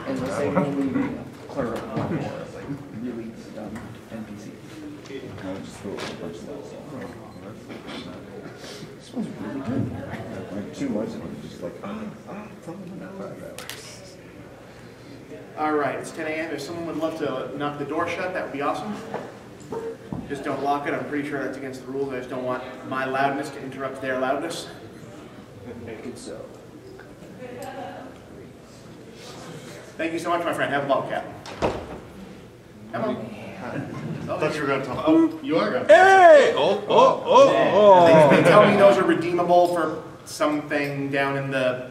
And the same only clear up more, like really dumb NPC. It smells really good. Like too much of it, just like, All right, it's 10 a.m. If someone would love to knock the door shut, that would be awesome. Just don't lock it. I'm pretty sure that's against the rules. I just don't want my loudness to interrupt their loudness. make it so. Thank you so much, my friend. Have a bottle cap. Come on. I thought you were going to talk. Oh, you are going to talk. Hey! They tell me those are redeemable for something down in the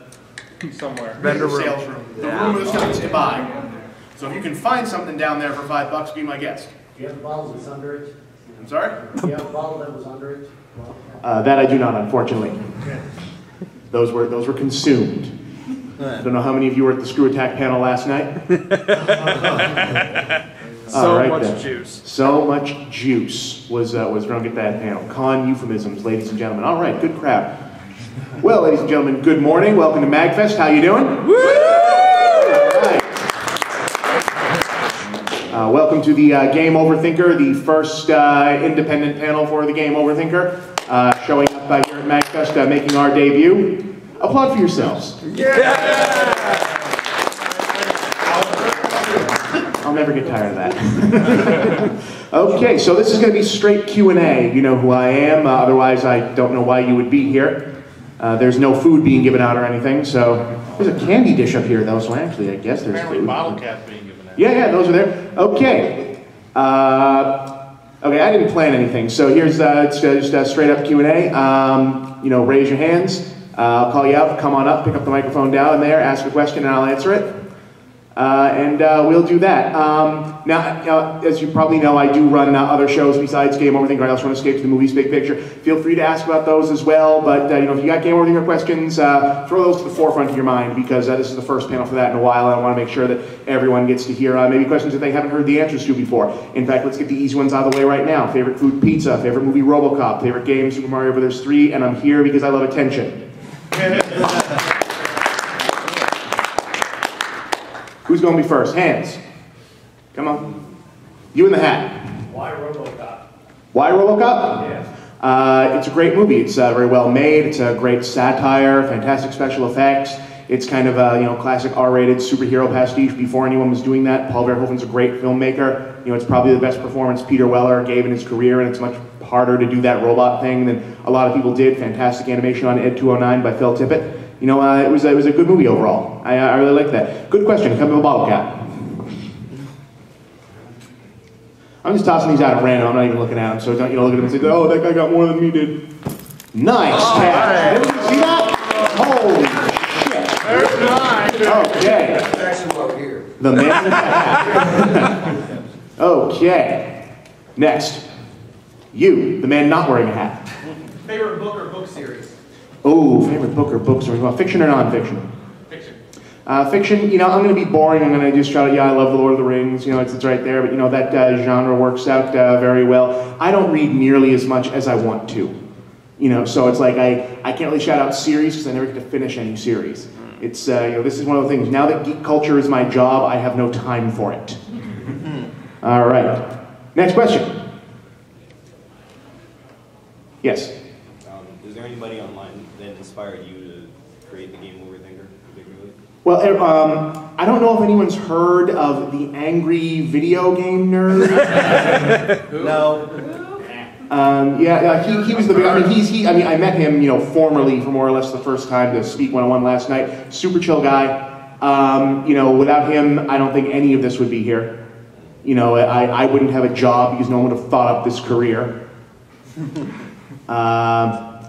Vendor room. sales room. The room of things to buy. So if you can find something down there for $5, be my guest. Do you have a bottle that's under it? I'm sorry? Do you have a bottle that was under it? That I do not, unfortunately. Those were consumed. I don't know how many of you were at the Screw Attack panel last night. So much juice. So much juice was drunk at that panel. Con euphemisms, ladies and gentlemen. All right, good crowd. Well, ladies and gentlemen, good morning. Welcome to MAGFest. How you doing? Woo! All right. Welcome to the Game Overthinker, the first independent panel for the Game Overthinker, showing up here at MAGFest, making our debut. Applaud for yourselves. Yeah! I'll never get tired of that. Okay, so this is going to be straight Q&A. You know who I am. Otherwise, I don't know why you would be here. There's no food being given out or anything, so there's a candy dish up here, though. So actually, I guess there's Apparently food. bottle cap being given out. Yeah, those are there. Okay. Okay, I didn't plan anything. So here's just straight up Q&A. You know, raise your hands. I'll call you up, come on up, pick up the microphone down there, ask a question, and I'll answer it. And we'll do that. Now, as you probably know, I do run other shows besides Game Overthinker. I also run Escape to the Movies Big Picture. Feel free to ask about those as well. But you know, if you got Game Overthinker questions, throw those to the forefront of your mind, because this is the first panel for that in a while. And I want to make sure that everyone gets to hear maybe questions that they haven't heard the answers to before. In fact, let's get the easy ones out of the way right now. Favorite food, pizza. Favorite movie, RoboCop. Favorite game, Super Mario Bros. 3. And I'm here because I love attention. Who's going to be first? Hands. Come on. You in the hat. Why RoboCop? Why RoboCop? Yeah. It's a great movie. It's very well made. It's a great satire, fantastic special effects. It's kind of a classic R-rated superhero pastiche before anyone was doing that. Paul Verhoeven's a great filmmaker. You know, it's probably the best performance Peter Weller gave in his career, and it's much harder to do that robot thing than a lot of people did. Fantastic animation on Ed 209 by Phil Tippett. You know, it was a good movie overall. I really like that. Good question. Come to a bottle cap. I'm just tossing these out at random. I'm not even looking at them, so don't look at them and say, "Oh, that guy got more than me did." Nice catch. Did you see that? Holy shit. There's 9. Okay. Jackson up here. The man in the hat. Okay. Next. You, the man not wearing a hat. Favorite book or book series? Oh, favorite book or books? Fiction or nonfiction? Fiction. Fiction, you know, I'm going to be boring. I'm going to just shout out, yeah, I love The Lord of the Rings. You know, it's right there. But, you know, that genre works out very well. I don't read nearly as much as I want to. You know, so it's like I can't really shout out series because I never get to finish any series. It's, you know, this is one of the things. Now that geek culture is my job, I have no time for it. All right. Next question. Yes? Is there anybody online that inspired you to create the Game Overthinker particularly? Well, I don't know if anyone's heard of the Angry Video Game Nerd. No. Yeah, he was the big. I mean, I met him, you know, formerly for more or less the first time to speak one-on-one last night. Super chill guy. You know, without him, I don't think any of this would be here. You know, I wouldn't have a job because no one would have thought up this career.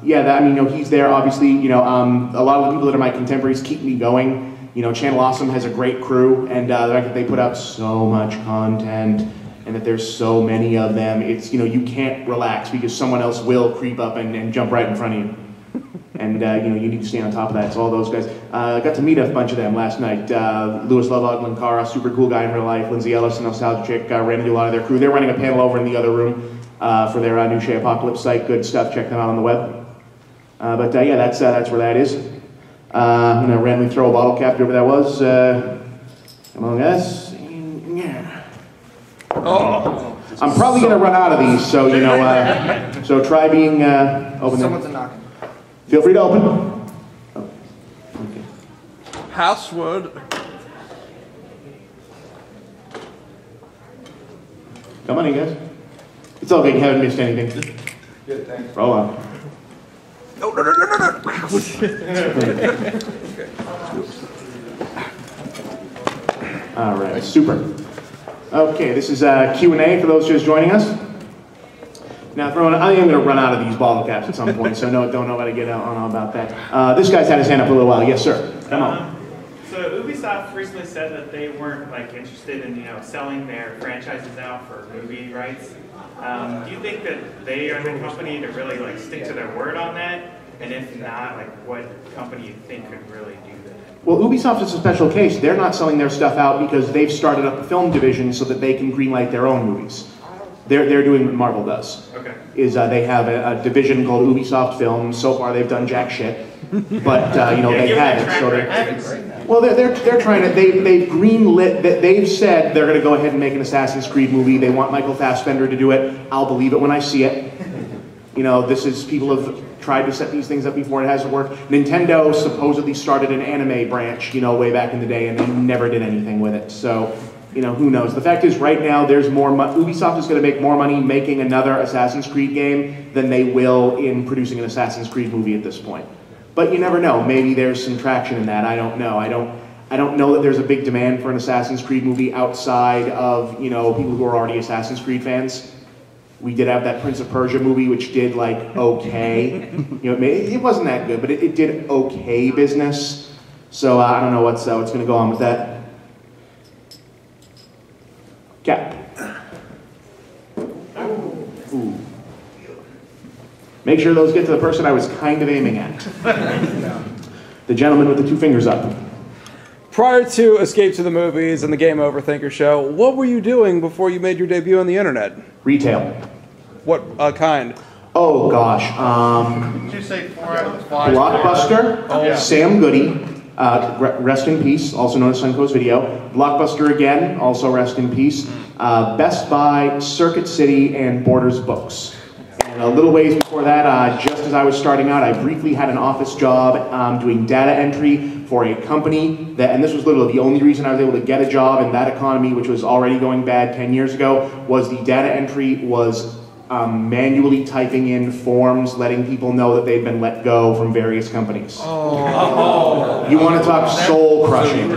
Yeah, I mean, you know, he's there, obviously. You know, a lot of the people that are my contemporaries keep me going. You know, Channel Awesome has a great crew, and the fact that they put out so much content, and that there's so many of them, it's, you know, you can't relax because someone else will creep up and jump right in front of you. And, you know, you need to stay on top of that. So all those guys. I got to meet a bunch of them last night. Louis Lovog, Linkara, super cool guy in real life. Lindsay Ellis, Nostalgia Chick, ran into a lot of their crew. They're running a panel over in the other room for their new Shea Apocalypse site. Good stuff. Check them out on the web. But yeah, that's where that is. I'm going to randomly throw a bottle cap to whoever that was. Among Us. Yeah. Oh. I'm probably going to run out of these, so, you know, so try being open. Someone's knocking. Feel free to open. Oh. Okay. Housewood. Come on in, guys. It's okay, you haven't missed anything. Good, thanks. Roll on. No. All right, super. Okay, this is Q&A for those just joining us. Now, I am going to run out of these bottle caps at some point, so don't nobody get on about that. This guy's had his hand up for a little while. Yes, sir. Come on. So Ubisoft recently said that they weren't interested in selling their franchises out for movie rights. Do you think that they are the company to really stick to their word on that? And if not, what company you think could really do that? Well, Ubisoft is a special case. They're not selling their stuff out because they've started up a film division so that they can greenlight their own movies. They're doing what Marvel does. Okay. They have a division called Ubisoft Films. So far, they've done jack shit, but they have it. So well, they're trying to. They've greenlit. They've said they're going to go ahead and make an Assassin's Creed movie. They want Michael Fassbender to do it. I'll believe it when I see it. People have tried to set these things up before, it hasn't worked. Nintendo supposedly started an anime branch, way back in the day, and they never did anything with it. So, who knows? The fact is, right now, there's more. Ubisoft is going to make more money making another Assassin's Creed game than they will in producing an Assassin's Creed movie at this point. But you never know. Maybe there's some traction in that. I don't know. I don't know that there's a big demand for an Assassin's Creed movie outside of people who are already Assassin's Creed fans. We did have that Prince of Persia movie, which did okay. It wasn't that good, but it did okay business. So I don't know what's going to go on with that. Cap. Ooh. Make sure those get to the person I was kind of aiming at. The gentleman with the two fingers up. Prior to Escape to the Movies and the Game Overthinker show, what were you doing before you made your debut on the internet? Retail. What kind? Oh gosh. Did you say 4 out of 5? Blockbuster, Oh, yeah. Sam Goody, rest in peace, also known as Suncoast Video. Blockbuster again, also rest in peace. Best Buy, Circuit City, and Borders Books. And a little ways before that, just as I was starting out, I briefly had an office job doing data entry for a company and this was literally the only reason I was able to get a job in that economy, which was already going bad 10 years ago, was the data entry was manually typing in forms, letting people know that they'd been let go from various companies. Oh. You want to talk soul crushing?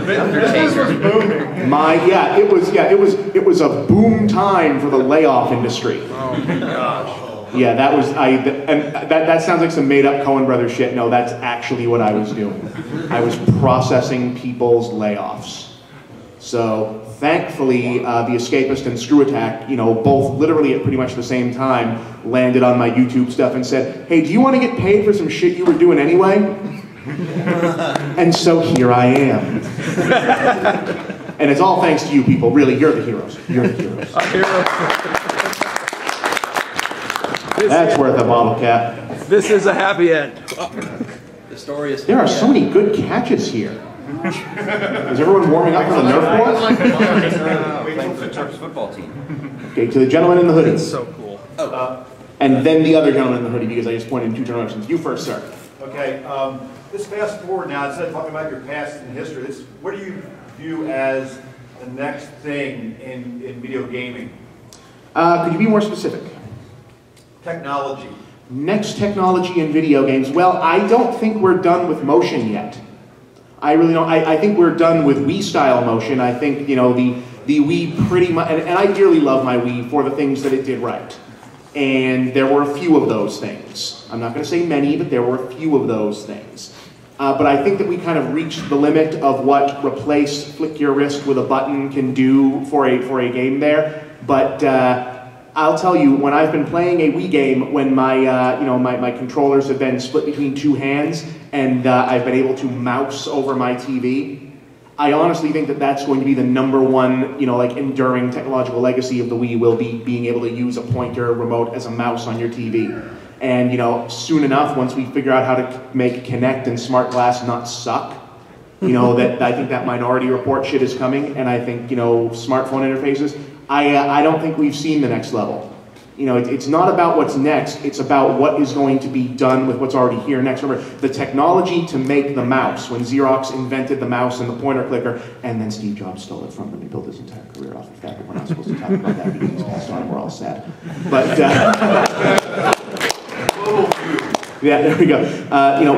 It was a boom time for the layoff industry. Oh my gosh. Yeah, that sounds like some made-up Coen Brothers shit. No, that's actually what I was doing. I was processing people's layoffs. So thankfully, The Escapist and Screw Attack, both literally at pretty much the same time, landed on my YouTube stuff and said, hey, do you want to get paid for some shit you were doing anyway? And so here I am. And it's all thanks to you people. Really, you're the heroes. You're the heroes. That's worth a bottle cap. This is a happy end. The story is. There are so many good catches here. Is everyone warming up for the Nerf Wars? Playing for the Turks football team. Okay, to the gentleman in the hoodie. It's so cool. And then the other gentleman in the hoodie, because I just pointed in two directions. You first, sir. Okay, this fast forward now, instead of talking about your past and history, what do you view as the next thing in video gaming? Could you be more specific? Technology. Next technology in video games. Well, I don't think we're done with motion yet. I really don't. I think we're done with Wii-style motion. I think, the Wii pretty much, and I dearly love my Wii for the things that it did right. And there were a few of those things. I'm not going to say many, but there were a few of those things. But I think that we kind of reached the limit of what replace flick your wrist with a button can do for a game there. But I'll tell you, when I've been playing a Wii game, when my controllers have been split between two hands, and I've been able to mouse over my TV, I honestly think that that's going to be the #1, enduring technological legacy of the Wii, will be being able to use a pointer remote as a mouse on your TV. And, soon enough, once we figure out how to make Kinect and Smart Glass not suck, You know, that I think that Minority Report shit is coming, and I think, you know, smartphone interfaces. I don't think we've seen the next level. You know, it's not about what's next, it's about what is going to be done with what's already here next. Remember, the technology to make the mouse, when Xerox invented the mouse and the pointer clicker, and then Steve Jobs stole it from them and built his entire career off of that, but we're not supposed to talk about that because he's passed on, we're all sad. But, yeah, there we go. You know,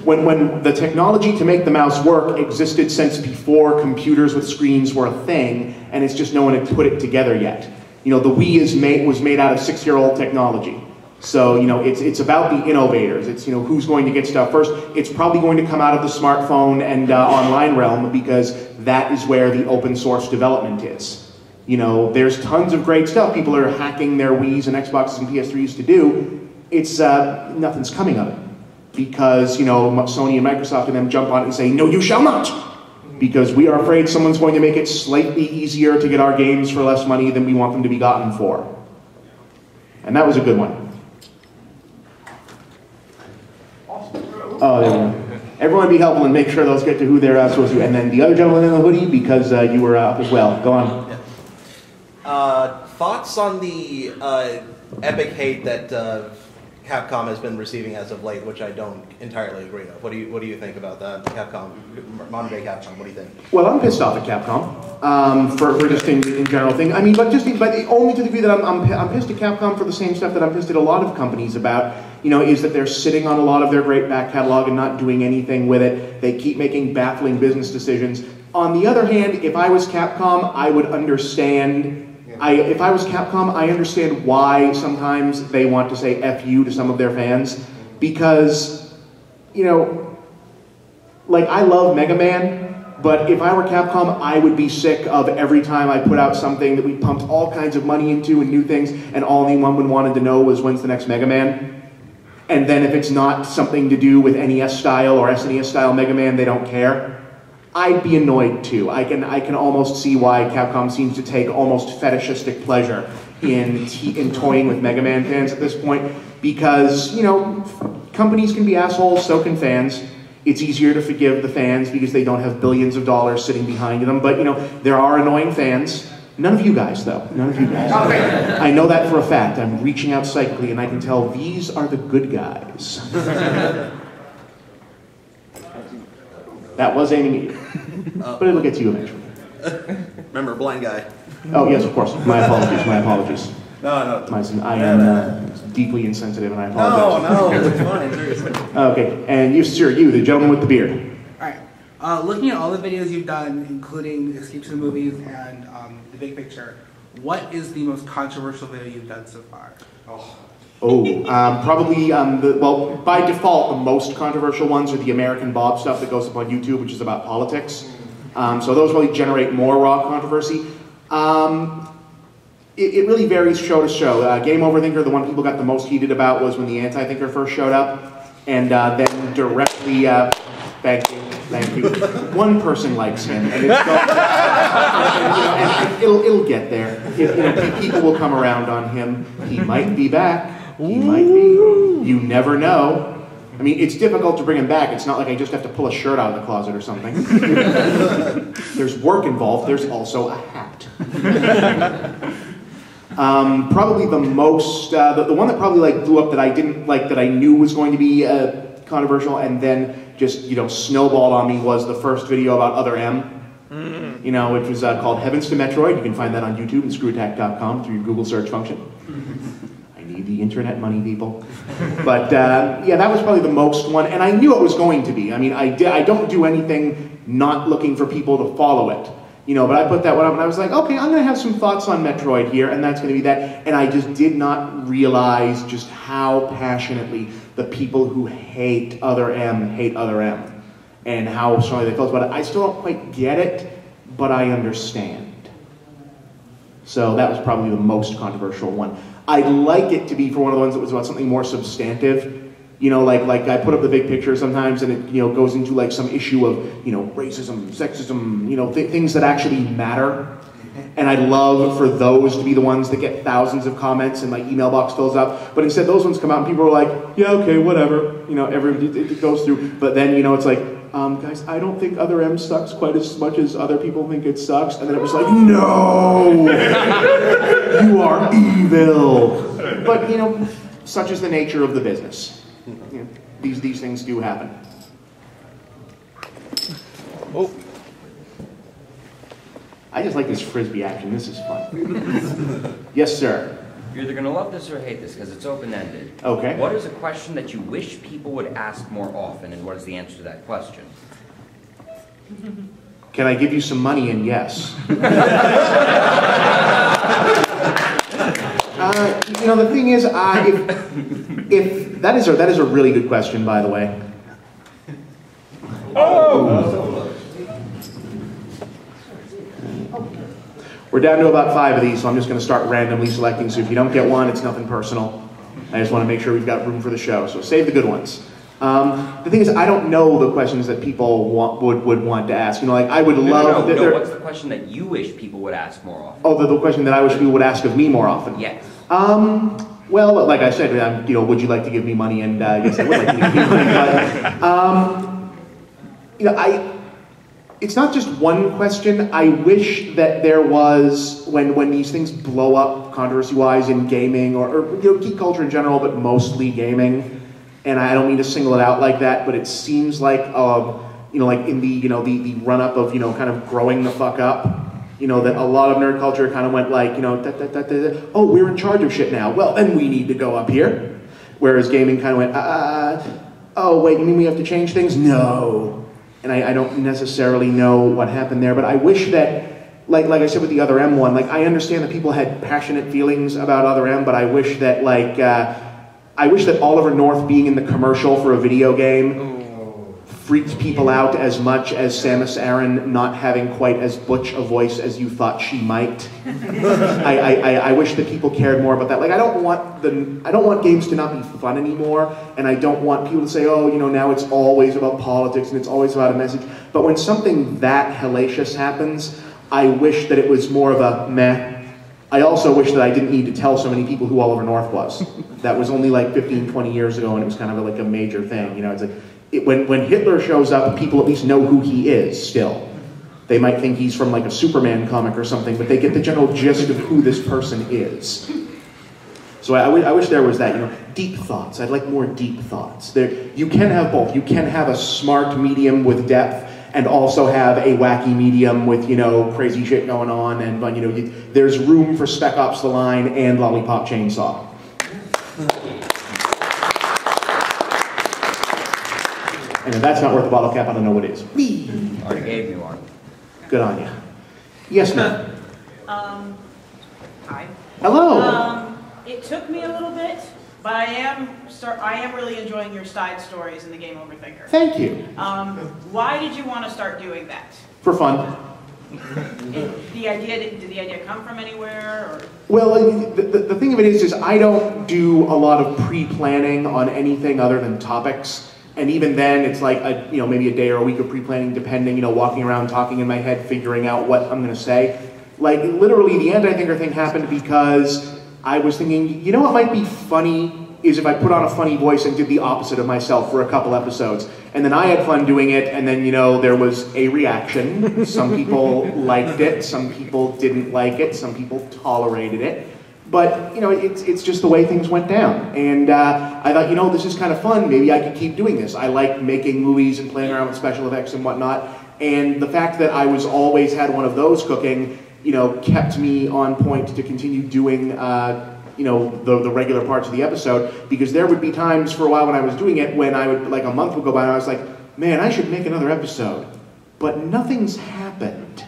when the technology to make the mouse work existed since before computers with screens were a thing, and it's just no one had put it together yet. You know, the Wii was made out of 6-year-old technology. So, you know, it's about the innovators. It's, you know, who's going to get stuff first. It's probably going to come out of the smartphone and online realm because that is where the open source development is. You know, there's tons of great stuff people are hacking their Wiis and Xboxes and PS3s to do. It's, nothing's coming of it. Because, you know, Sony and Microsoft and them jump on it and say, no, you shall not. Because we are afraid someone's going to make it slightly easier to get our games for less money than we want them to be gotten for. And that was a good one. Oh, there we go. Everyone be helpful and make sure those get to who they're supposed to. And then the other gentleman in the hoodie, because you were up as well. Go on. Thoughts on the epic hate that Capcom has been receiving as of late, which I don't entirely agree with. What do you think about that? Capcom, modern day Capcom, what do you think? Well, I'm pissed off at Capcom for just in general thing. I mean, but only to the degree that I'm pissed at Capcom for the same stuff that I'm pissed at a lot of companies about. You know, is that they're sitting on a lot of their great back catalog and not doing anything with it. They keep making baffling business decisions. On the other hand, if I was Capcom, I would understand. If I was Capcom, I understand why sometimes they want to say F you to some of their fans. Because, you know, like, I love Mega Man, but if I were Capcom, I would be sick of every time I put out something that we pumped all kinds of money into and new things, and all anyone would wanted to know was when's the next Mega Man. And then if it's not something to do with NES style or SNES style Mega Man, they don't care. I'd be annoyed too. I can almost see why Capcom seems to take almost fetishistic pleasure in toying with Mega Man fans at this point, because, you know, companies can be assholes, so can fans. It's easier to forgive the fans because they don't have billions of dollars sitting behind them, but, you know, there are annoying fans. None of you guys, though. None of you guys. I know that for a fact. I'm reaching out psychically, and I can tell these are the good guys. That was aiming at you. But it'll get to you eventually. Remember, blind guy. Oh, yes, of course. My apologies, my apologies. No. I am deeply insensitive, and I apologize. No, it's fine, seriously. Okay, and you, sir, you, the gentleman with the beard. Alright. Looking at all the videos you've done, including Escape to the Movies and The Big Picture, what is the most controversial video you've done so far? Probably, well, by default, the most controversial ones are the American Bob stuff that goes up on YouTube, which is about politics. So those really generate more raw controversy. It really varies show to show. Game Overthinker, the one people got the most heated about was when the Anti-Thinker first showed up. And then directly, thank you. One person likes him, and it's and it'll get there. People will come around on him. He might be back. He might be. You never know. I mean, it's difficult to bring him back. It's not like I just have to pull a shirt out of the closet or something. There's work involved. There's also a hat. Probably the most, the one that probably like blew up that I didn't like, that I knew was going to be controversial, and then just, you know, snowballed on me, was the first video about Other M. You know, which was called Heavens to Metroid. You can find that on YouTube and screwattack.com through your Google search function. I need the internet money, people. But yeah, that was probably the most one, and I knew it was going to be. I mean, I don't do anything not looking for people to follow it. You know, but I put that one up and I was like, okay, I'm going to have some thoughts on Metroid here, and that's going to be that. And I just did not realize just how passionately the people who hate Other M, and how strongly they felt about it. I still don't quite get it, but I understand. So that was probably the most controversial one. I'd like it to be for one of the ones that was about something more substantive. You know, like I put up the big picture sometimes, and it, you know, goes into like some issue of, you know, racism, sexism, you know, things that actually matter. And I'd love for those to be the ones that get thousands of comments and my email box fills up. But instead, those ones come out and people are like, yeah, okay, whatever. You know, it goes through. But then, you know, it's like, guys, I don't think Other M sucks quite as much as other people think it sucks. And then it was like, no, you are evil. But, you know, such is the nature of the business. You know, these things do happen. Oh. I just like this frisbee action. This is fun. Yes, sir. You're either going to love this or hate this because it's open-ended. Okay. What is a question that you wish people would ask more often, and what is the answer to that question? Can I give you some money? And yes. You know, the thing is, if that is a really good question, by the way. We're down to about 5 of these, so I'm just going to start randomly selecting. So if you don't get one, it's nothing personal. I just want to make sure we've got room for the show. So save the good ones. The thing is, I don't know the questions that people would want to ask. You know, like I would love. No, what's the question that you wish people would ask more often? Oh, the question that I wish people would ask of me more often. Yes. Well, like I said, you know, would you like to give me money? And yes, I would like to give you money. But you know, it's not just one question. I wish that there was, when these things blow up controversy-wise in gaming or you know, geek culture in general, but mostly gaming. And I don't mean to single it out like that, but it seems like, you know, like in the run-up of, you know, kind of growing the fuck up, you know, that a lot of nerd culture kind of went like, you know, oh, we're in charge of shit now. Well, then we need to go up here. Whereas gaming kind of went, oh, wait, you mean we have to change things? No. And I don't necessarily know what happened there, but I wish that, like I said with the Other M one, like I understand that people had passionate feelings about Other M, but I wish that I wish that Oliver North being in the commercial for a video game freaked people out as much as Samus Aran not having quite as butch a voice as you thought she might. I wish that people cared more about that. Like I don't want games to not be fun anymore, and I don't want people to say, oh, you know, now it's always about politics and it's always about a message. But when something that hellacious happens, I wish that it was more of a meh. I also wish that I didn't need to tell so many people who Oliver North was. That was only like 15, 20 years ago, and it was kind of like a major thing. You know, it's like, when Hitler shows up, people at least know who he is still. They might think he's from like a Superman comic or something, but they get the general gist of who this person is. So I wish there was that, you know, deep thoughts. I'd like more deep thoughts. You can have both. You can have a smart medium with depth and also have a wacky medium with, you know, crazy shit going on, and, you know, there's room for Spec Ops: The Line and Lollipop Chainsaw. And if that's not worth a bottle cap, I don't know what is. Me. Already gave me one. Good on you. Yes, ma'am. Hi. Hello. It took me a little bit, but I am really enjoying your side stories in the game Overthinker. Thank you. Why did you want to start doing that? For fun. Did the idea come from anywhere? Or? Well, the thing of it is I don't do a lot of pre-planning on anything other than topics. And even then, it's like maybe a day or a week of pre-planning, depending. You know, walking around, talking in my head, figuring out what I'm going to say. Like literally, the anti-thinker thing happened because I was thinking, you know what might be funny is if I put on a funny voice and did the opposite of myself for a couple episodes. And then I had fun doing it, and then, you know, there was a reaction. Some people liked it, some people didn't like it, some people tolerated it. But, you know, it's just the way things went down. And I thought, you know, this is kind of fun. Maybe I could keep doing this. I like making movies and playing around with special effects and whatnot. And the fact that I was always had one of those cooking, you know, kept me on point to continue doing, you know, the regular parts of the episode. Because there would be times for a while when I was doing it when I would, like a month would go by and I was like, man, I should make another episode. But nothing's happened.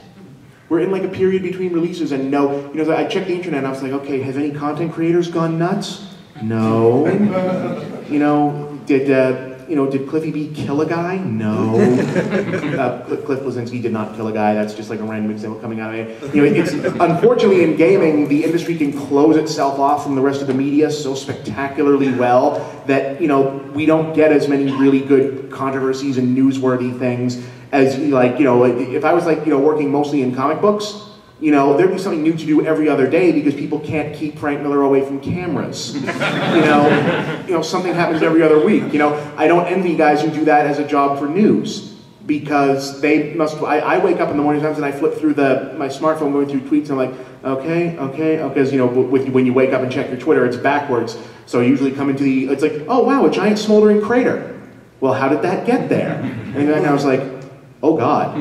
We're in like a period between releases and no, you know, I checked the internet and I was like, okay, have any content creators gone nuts? No. You know, did Cliffy B kill a guy? No. Cliff Blazinski did not kill a guy. That's just like a random example coming out of it. You know, it's unfortunately in gaming, the industry can close itself off from the rest of the media so spectacularly well that, you know, we don't get as many really good controversies and newsworthy things as, like, you know, if I was, like, you know, working mostly in comic books, you know, there'd be something new to do every other day because people can't keep Frank Miller away from cameras. You know, something happens every other week. You know, I don't envy guys who do that as a job for news. because they must. I wake up in the morning times and I flip through my smartphone going through tweets and I'm like, okay, because when you wake up and check your Twitter, it's backwards. So I usually come into it's like, oh wow, a giant smoldering crater. Well, how did that get there? And then I was like, oh God,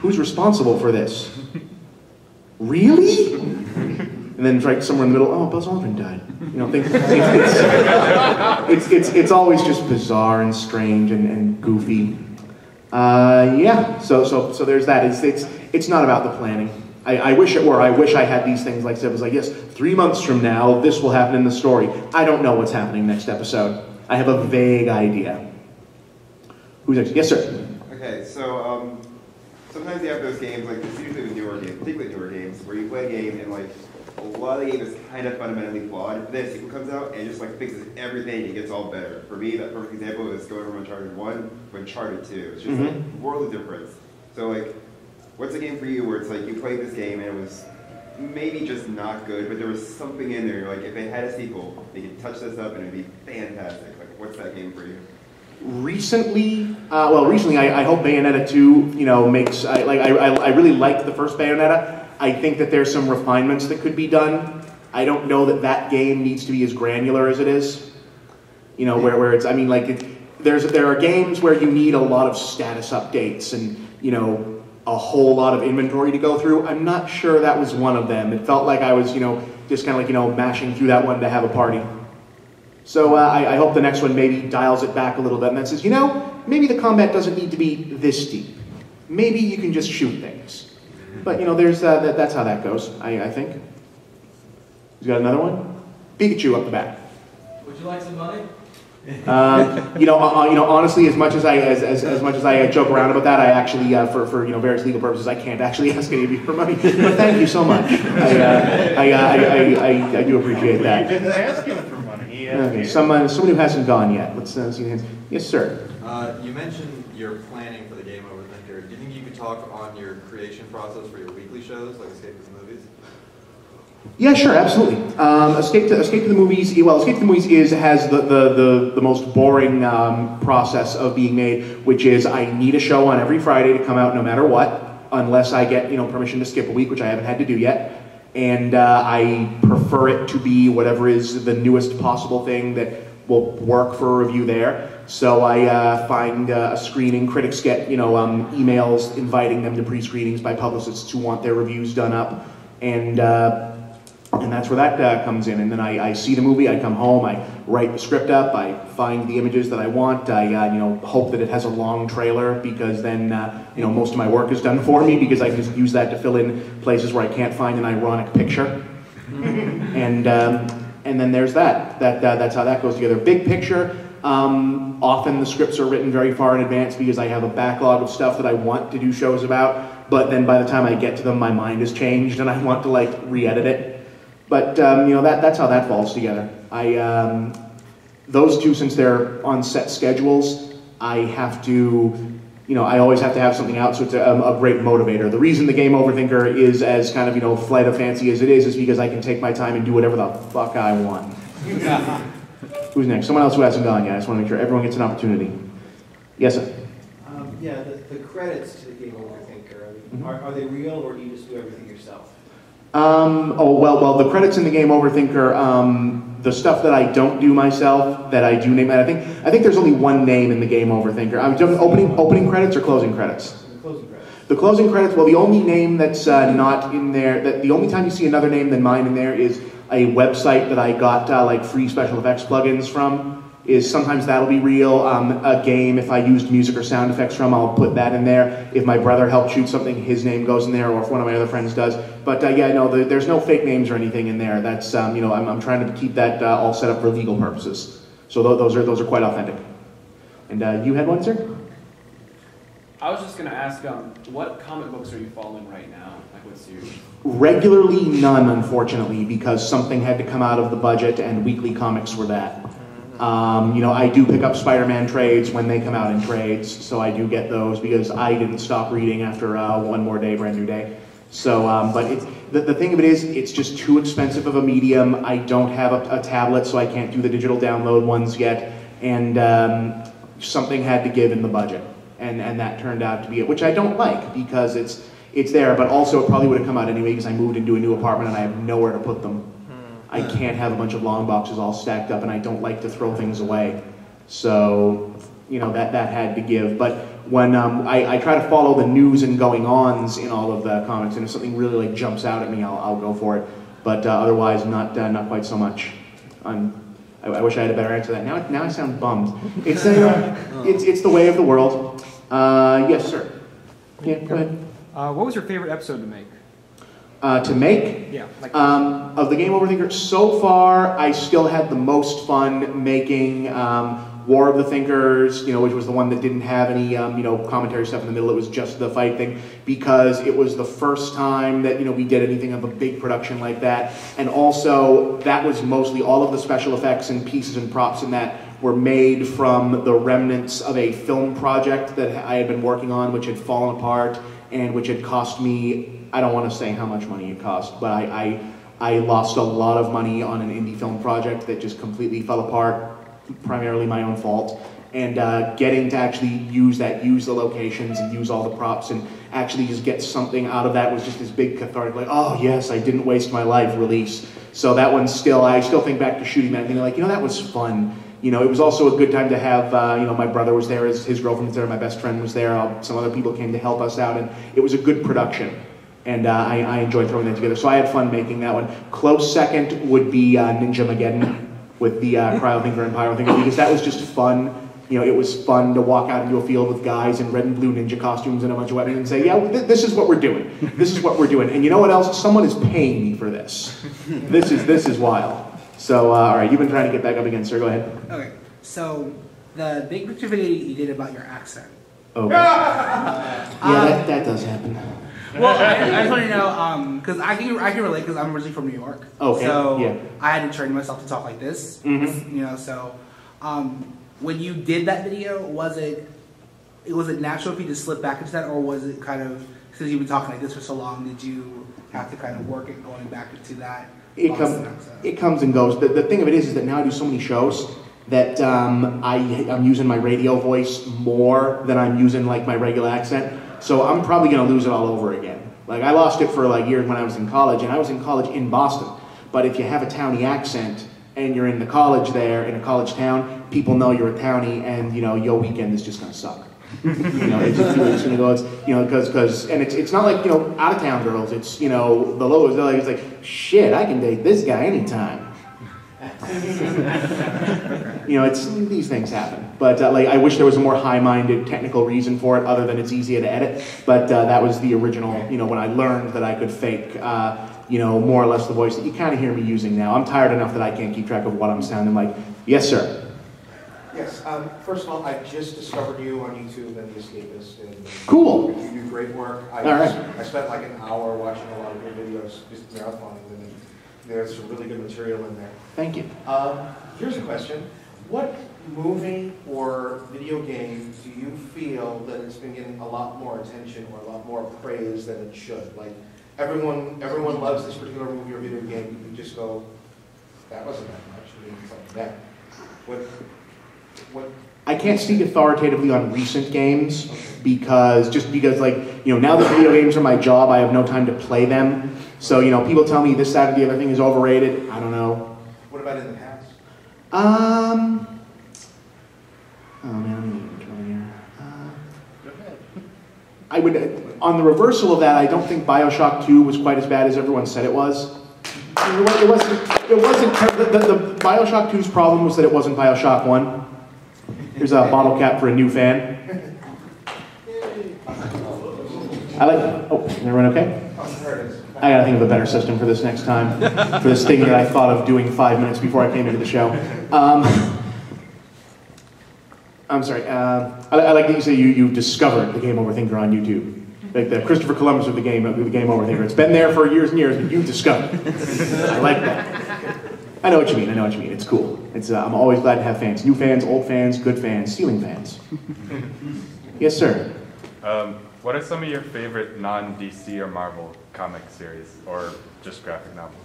who's responsible for this? Really? And then right somewhere in the middle, oh, Buzz Aldrin died. It's always just bizarre and strange and goofy. Yeah. So there's that. It's not about the planning. I wish it were. I wish I had these things like I said. It was like, yes, 3 months from now, this will happen in the story. I don't know what's happening next episode. I have a vague idea. Who's next? Yes, sir. Okay, so sometimes you have those games, like it's usually with newer games, particularly newer games, where you play a game and like a lot of the game is kind of fundamentally flawed. Then a sequel comes out and just like fixes everything and gets all better. For me, that perfect example is going from Uncharted 1 to Uncharted 2. It's just like a world of difference. So like, what's a game for you where it's like you played this game and it was maybe just not good, but there was something in there. You're like, if they had a sequel, they could touch this up and it'd be fantastic. Like, what's that game for you? Recently, I hope Bayonetta 2, makes. I really liked the first Bayonetta. I think that there's some refinements that could be done. I don't know that game needs to be as granular as it is. Where it's. I mean, like there are games where you need a lot of status updates and a whole lot of inventory to go through. I'm not sure that was one of them. It felt like I was just kind of like mashing through that one to have a party. So I hope the next one maybe dials it back a little bit and then says, maybe the combat doesn't need to be this deep. Maybe you can just shoot things. But there's that's how that goes. I think. You got another one? Pikachu up the back. Would you like some money? Honestly, as much as I joke around about that, I actually, for various legal purposes, I can't actually ask any of you for money. But thank you so much. I do appreciate that. You didn't ask him for money. Okay, someone who hasn't gone yet. Let's see the hands. Yes, sir. You mentioned your planning for the game Overthinker. Do you think you could talk on your creation process for your weekly shows, like Escape to the Movies? Yeah, sure, absolutely. Escape to the Movies. Well, Escape to the Movies has the most boring process of being made, which is I need a show on every Friday to come out no matter what, unless I get permission to skip a week, which I haven't had to do yet. And I prefer it to be whatever is the newest possible thing that will work for a review there. So I find a screening. Critics get emails inviting them to pre-screenings by publicists who want their reviews done up, and that's where that comes in. And then I see the movie, I come home, I write the script up, I find the images that I want, I hope that it has a long trailer, because then most of my work is done for me, because I can just use that to fill in places where I can't find an ironic picture. And then there's that's how that goes together. Big picture, often the scripts are written very far in advance because I have a backlog of stuff that I want to do shows about, but then by the time I get to them, my mind has changed and I want to re-edit it. But that's how that falls together. Those two, since they're on set schedules, I have to, I always have to have something out, so it's a great motivator. The reason the game Overthinker is as kind of flight of fancy as it is because I can take my time and do whatever the fuck I want. Who's next? Someone else who hasn't gone yet. I just want to make sure everyone gets an opportunity. Yes, sir. The credits to the game Overthinker, are they real, or do you just do everything yourself? Well, the credits in the game Overthinker, the stuff that I don't do myself, that I do name, I think there's only one name in the game Overthinker. I'm doing opening credits or closing credits? The closing credits, well, the only name that's not in there, the only time you see another name than mine in there is a website that I got free special effects plugins from. Is sometimes that'll be real. A game, if I used music or sound effects from, I'll put that in there. If my brother helped shoot something, his name goes in there, or if one of my other friends does. But there's no fake names or anything in there. That's I'm trying to keep that all set up for legal purposes. So those are quite authentic. And you had one, sir? I was just going to ask, what comic books are you following right now? Like what series? Regularly, none, unfortunately, because something had to come out of the budget, and weekly comics were that. I do pick up Spider-Man trades when they come out in trades, so I do get those because I didn't stop reading after One More Day, Brand New Day. So, but the thing of it is, it's just too expensive of a medium. I don't have a tablet, so I can't do the digital download ones yet, and something had to give in the budget. and that turned out to be it, which I don't like because it's there, but also it probably would have come out anyway because I moved into a new apartment and I have nowhere to put them. I can't have a bunch of long boxes all stacked up, and I don't like to throw things away. So, you know, that had to give. But when I try to follow the news and going-ons in all of the comics, and if something really like jumps out at me, I'll go for it. But otherwise, not quite so much. I wish I had a better answer to that. Now I sound bummed. It's the way of the world. Yes, sir. Yeah, go ahead. What was your favorite episode to make? To make? Yeah. Like of the Game Overthinker, so far I still had the most fun making War of the Thinkers, you know, which was the one that didn't have any, you know, commentary stuff in the middle. It was just the fight thing, because it was the first time that, you know, we did anything of a big production like that. And also, that was mostly all of the special effects and pieces and props in that were made from the remnants of a film project that I had been working on, which had fallen apart and which had cost me, I don't want to say how much money it cost, but I lost a lot of money on an indie film project that just completely fell apart, primarily my own fault. And getting to actually use the locations and use all the props and actually just get something out of that was just this big cathartic, like, oh yes, I didn't waste my life release. So that one I still think back to shooting that and thinking like, you know, that was fun. You know, it was also a good time to have, you know, my brother was there, his girlfriend was there, my best friend was there, some other people came to help us out, and it was a good production. And I enjoyed throwing that together. So I had fun making that one. Close second would be Ninja Mageddon with the Cryo-Thinker and Pyro-Thinker, because that was just fun. You know, it was fun to walk out into a field with guys in red and blue ninja costumes and a bunch of weapons and say, yeah, this is what we're doing. This is what we're doing. And you know what else? Someone is paying me for this. This is wild. So, all right, you've been trying to get back up again, sir. Go ahead. Okay, so the big picture video you did about your accent. Okay. Yeah, that does happen. Well, I just want to know, because I can relate, because I'm originally from New York. Okay. So yeah. I had to train myself to talk like this. Mm-hmm. You know, so when you did that video, was it natural for you to slip back into that, or was it kind of, since you've been talking like this for so long, did you have to kind of work it going back into that? It comes and goes. The thing of it is that now I do so many shows that I'm using my radio voice more than I'm using like my regular accent. So I'm probably going to lose it all over again. Like I lost it for like years when I was in college, and I was in college in Boston. But if you have a townie accent and you're in the college there, in a college town, people know you're a townie, and you know your weekend is just going to suck. You know, it's just going to go. It's, you know, because and it's not like, you know, out of town girls. It's, you know, the lowest. It's like, shit, I can date this guy anytime. You know, these things happen. But like, I wish there was a more high-minded technical reason for it, other than it's easier to edit. But that was the original. You know, when I learned that I could fake, you know, more or less the voice that you kind of hear me using now. I'm tired enough that I can't keep track of what I'm sounding like. Yes, sir. Yes. First of all, I just discovered you on YouTube and The Escapist. And cool. You do great work. I spent like an hour watching a lot of your videos, just marathoning them, and there's some really good material in there. Thank you. Here's a question. What movie or video game do you feel that it's been getting a lot more attention or a lot more praise than it should? Like, everyone loves this particular movie or video game. You just go, that wasn't that much. I mean, it's like that. What? I can't speak authoritatively on recent games because like, you know, now that video games are my job, I have no time to play them. So, you know, people tell me this, that, or the other thing is overrated. I don't know. What about in the past? Oh man, I'm going here. Go ahead. I would, on the reversal of that, I don't think Bioshock 2 was quite as bad as everyone said it was. It wasn't, the Bioshock 2's problem was that it wasn't Bioshock 1. Here's a bottle cap for a new fan. Oh, is everyone okay? I gotta think of a better system for this next time. For this thing that I thought of doing 5 minutes before I came into the show. I'm sorry. I like that you say you've discovered the Game Overthinker on YouTube. Like the Christopher Columbus of the Game Overthinker. It's been there for years and years, but you've discovered it. I like that. I know what you mean. It's cool. I'm always glad to have fans. New fans, old fans, good fans, ceiling fans. Yes, sir. What are some of your favorite non-DC or Marvel comic series, or just graphic novels?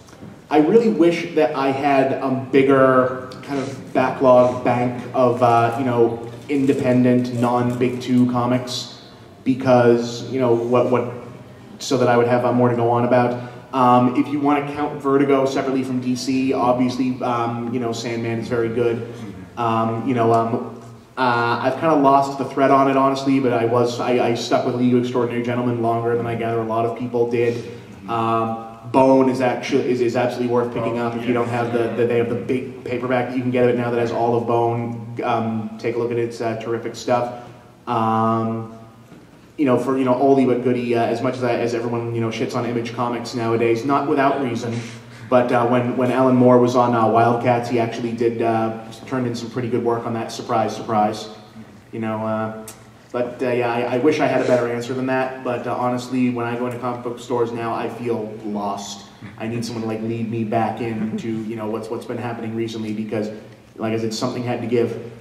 I really wish that I had a bigger kind of backlog bank of, you know, independent, non-Big Two comics because, you know, so that I would have more to go on about. If you want to count Vertigo separately from DC, obviously, you know, Sandman is very good. You know, I've kind of lost the thread on it, honestly, but I stuck with League of Extraordinary Gentlemen longer than I gather a lot of people did. Bone is absolutely worth picking up if you don't have they have the big paperback that you can get it now that has all of Bone. Take a look at it, it's terrific stuff. You know, for, you know, oldie but goodie, as much as everyone, you know, shits on Image Comics nowadays, not without reason, but when Alan Moore was on Wildcats, he actually turned in some pretty good work on that, surprise, you know, but yeah, I wish I had a better answer than that, but honestly, when I go into comic book stores now, I feel lost. I need someone to, like, lead me back into, you know, what's been happening recently, because, like I said, something had to give.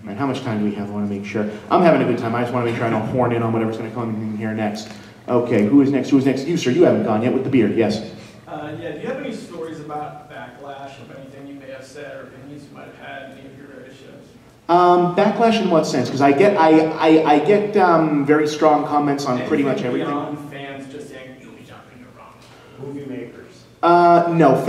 Man, how much time do we have? I want to make sure. I'm having a good time. I just want to make sure I don't horn in on whatever's going to come in here next. Okay, who is next? You, sir. You haven't gone yet with the beard. Yes. Yeah, do you have any stories about Backlash, of anything you may have said or opinions you might have had in any of your various shows? Backlash in what sense? Because I get very strong comments on pretty much everything. Beyond fans just saying you'll be jumping the wrong movie makers. No,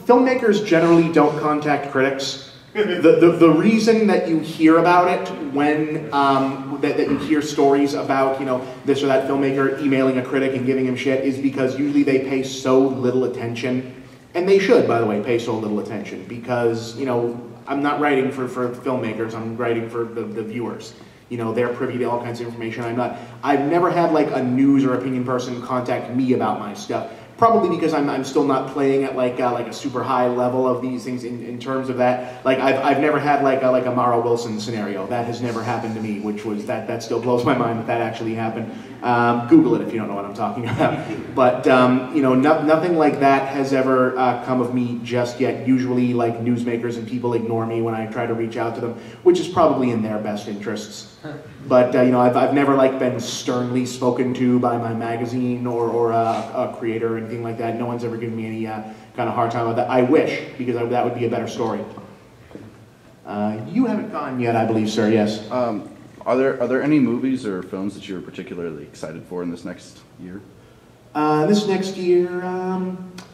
filmmakers generally don't contact critics. The reason that you hear about it when that you hear stories about, you know, this or that filmmaker emailing a critic and giving him shit is because usually they pay so little attention, and they should, by the way, pay so little attention, because, you know, I'm not writing for filmmakers, I'm writing for the viewers. You know, they're privy to all kinds of information. I've never had, like, a news or opinion person contact me about my stuff. Probably because I'm still not playing at like a super high level of these things in terms of that. Like I've never had like a Mara Wilson scenario. That has never happened to me, which was that still blows my mind that actually happened. Google it if you don't know what I'm talking about. But you know, nothing like that has ever come of me just yet. Usually, like, newsmakers and people ignore me when I try to reach out to them, which is probably in their best interests. But you know, I've never, like, been sternly spoken to by my magazine or a creator or anything like that. No one's ever given me any kind of hard time about that. I wish, because that would be a better story. You haven't gone yet, I believe, sir. Yes. Are there any movies or films that you're particularly excited for in this next year? This next year,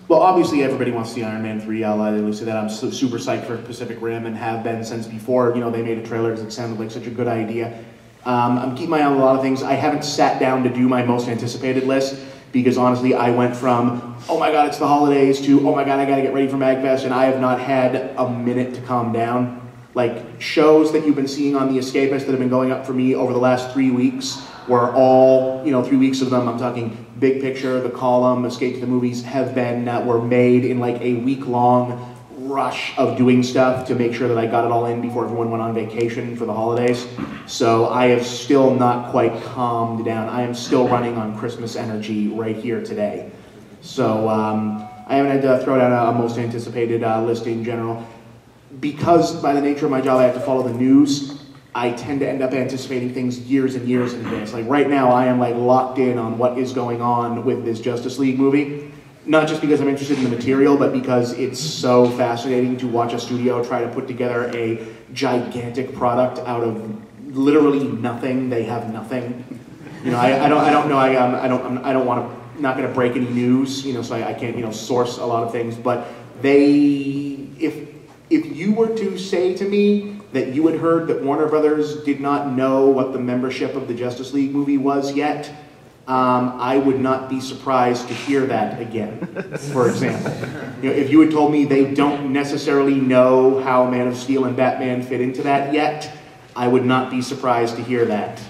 well, obviously everybody wants to see Iron Man 3. I'll say that. I'm super psyched for Pacific Rim and have been since before, you know, they made a trailer because it sounded like such a good idea. I'm keeping my eye on a lot of things. I haven't sat down to do my most anticipated list because honestly I went from, oh my god, it's the holidays, to, oh my god, I gotta get ready for MAGFest, and I have not had a minute to calm down. Like, shows that you've been seeing on The Escapist that have been going up for me over the last 3 weeks were all, you know, 3 weeks of them, I'm talking Big Picture, The Column, Escape to the Movies, have been, were made in like a week-long rush of doing stuff to make sure that I got it all in before everyone went on vacation for the holidays. So I have still not quite calmed down. I am still running on Christmas energy right here today. So I haven't had to throw down a most anticipated list in general. Because by the nature of my job I have to follow the news, I tend to end up anticipating things years and years in advance. Like right now I am like locked in on what is going on with this Justice League movie. Not just because I'm interested in the material, but because it's so fascinating to watch a studio try to put together a gigantic product out of literally nothing. They have nothing. You know, I don't know. I don't want to. Not going to break any news. You know, so I can't, you know, source a lot of things. But if you were to say to me that you had heard that Warner Brothers did not know what the membership of the Justice League movie was yet, I would not be surprised to hear that again, for example. You know, if you had told me they don't necessarily know how Man of Steel and Batman fit into that yet, I would not be surprised to hear that.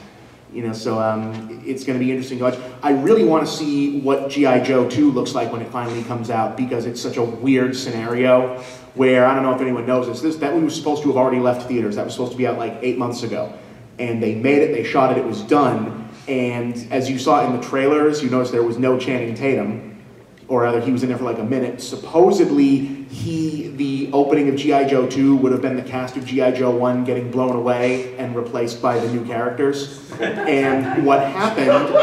You know, so it's going to be interesting to watch. I really want to see what G.I. Joe 2 looks like when it finally comes out, because it's such a weird scenario where, I don't know if anyone knows this, that movie was supposed to have already left theaters. That was supposed to be out like 8 months ago. And they made it, they shot it, it was done. And as you saw in the trailers, you noticed there was no Channing Tatum, or rather he was in there for like a minute. Supposedly, the opening of G.I. Joe 2 would have been the cast of G.I. Joe 1 getting blown away and replaced by the new characters. And what happened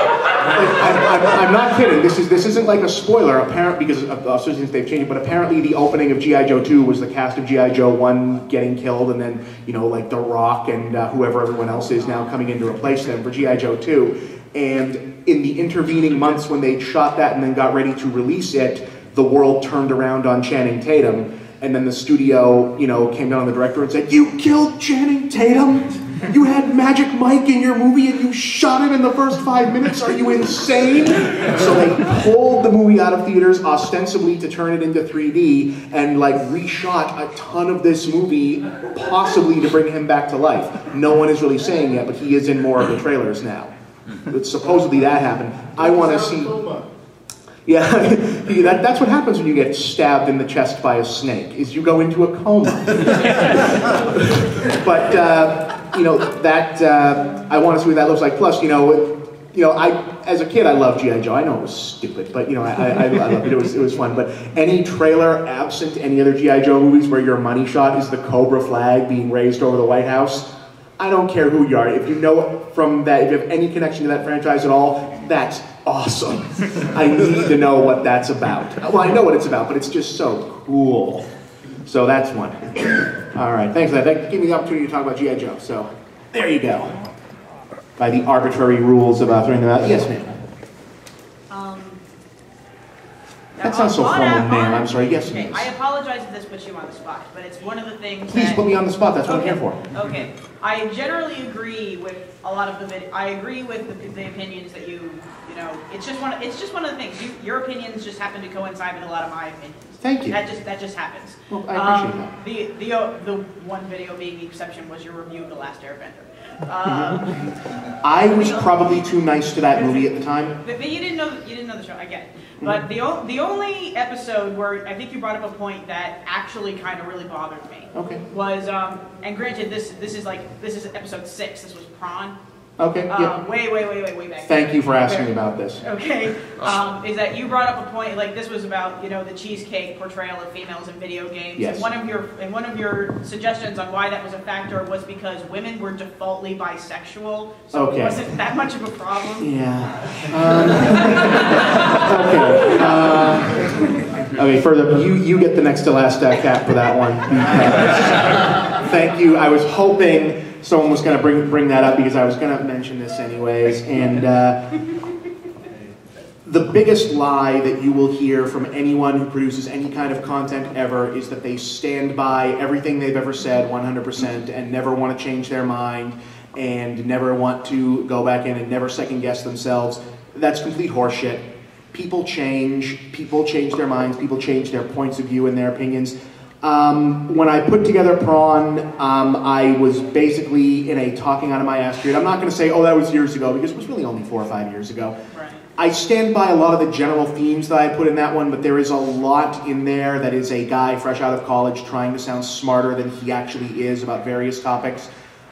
I'm not kidding. This isn't like a spoiler, apparent because since they've changed it. But apparently, the opening of G.I. Joe 2 was the cast of G.I. Joe 1 getting killed, and then like The Rock and whoever everyone else is now coming in to replace them for G.I. Joe 2. And in the intervening months when they shot that and then got ready to release it, the world turned around on Channing Tatum, and then the studio, came down on the director and said, "You killed Channing Tatum? You had Magic Mike in your movie and you shot him in the first 5 minutes? Are you insane?" So they pulled the movie out of theaters ostensibly to turn it into 3D and reshot a ton of this movie, possibly to bring him back to life. No one is really saying yet, but he is in more of the trailers now. But supposedly that happened. I want to see... Yeah, that's what happens when you get stabbed in the chest by a snake, is you go into a coma. But, I want to see what that looks like. Plus, as a kid, I loved G.I. Joe. I know it was stupid, but, I loved it. It was fun. But any trailer absent any other G.I. Joe movies where your money shot is the Cobra flag being raised over the White House, I don't care who you are. If you know from that, if you have any connection to that franchise at all, that's awesome. I need to know what that's about. Well, I know what it's about, but it's just so cool. So that's one. All right, thanks for that. That gave me the opportunity to talk about G.I. Joe. So there you go. By the arbitrary rules about throwing them out. Yes, ma'am. That sounds so formal, ma'am. I'm sorry. Yes, okay. I apologize if this puts you on the spot, but it's one of the things. Please put me on the spot. That's what I'm here for. Okay. I generally agree with a lot of the. I agree with the opinions that you. It's just one of the things. Your opinions just happen to coincide with a lot of my opinions. Thank you. That just happens. Well, I appreciate that. The one video being the exception was your review of The Last Airbender. I was probably too nice to that movie at the time. But you didn't know the show. I get it. But the only episode where I think you brought up a point that actually kind of really bothered me. Okay. Was and granted this is episode 6. This was Prawn. Okay. Yeah. Way back. Thank you for asking about this. Okay. Is that you brought up a point this was about the cheesecake portrayal of females in video games. Yes. And one of your suggestions on why that was a factor was because women were defaultly bisexual, so it wasn't that much of a problem. Yeah. Okay. Further, you get the next to last cap for that one. Thank you. I was hoping someone was going to bring that up because I was going to mention this anyways. And the biggest lie that you will hear from anyone who produces any kind of content ever is that they stand by everything they've ever said 100% and never want to change their mind and never want to go back in and never second guess themselves. That's complete horseshit. People change their minds, people change their points of view and their opinions. When I put together Prawn, I was basically in a talking out of my ass period. I'm not going to say, oh, that was years ago, because it was really only 4 or 5 years ago. Right. I stand by a lot of the general themes that I put in that one, but there is a lot in there that is a guy fresh out of college trying to sound smarter than he actually is about various topics.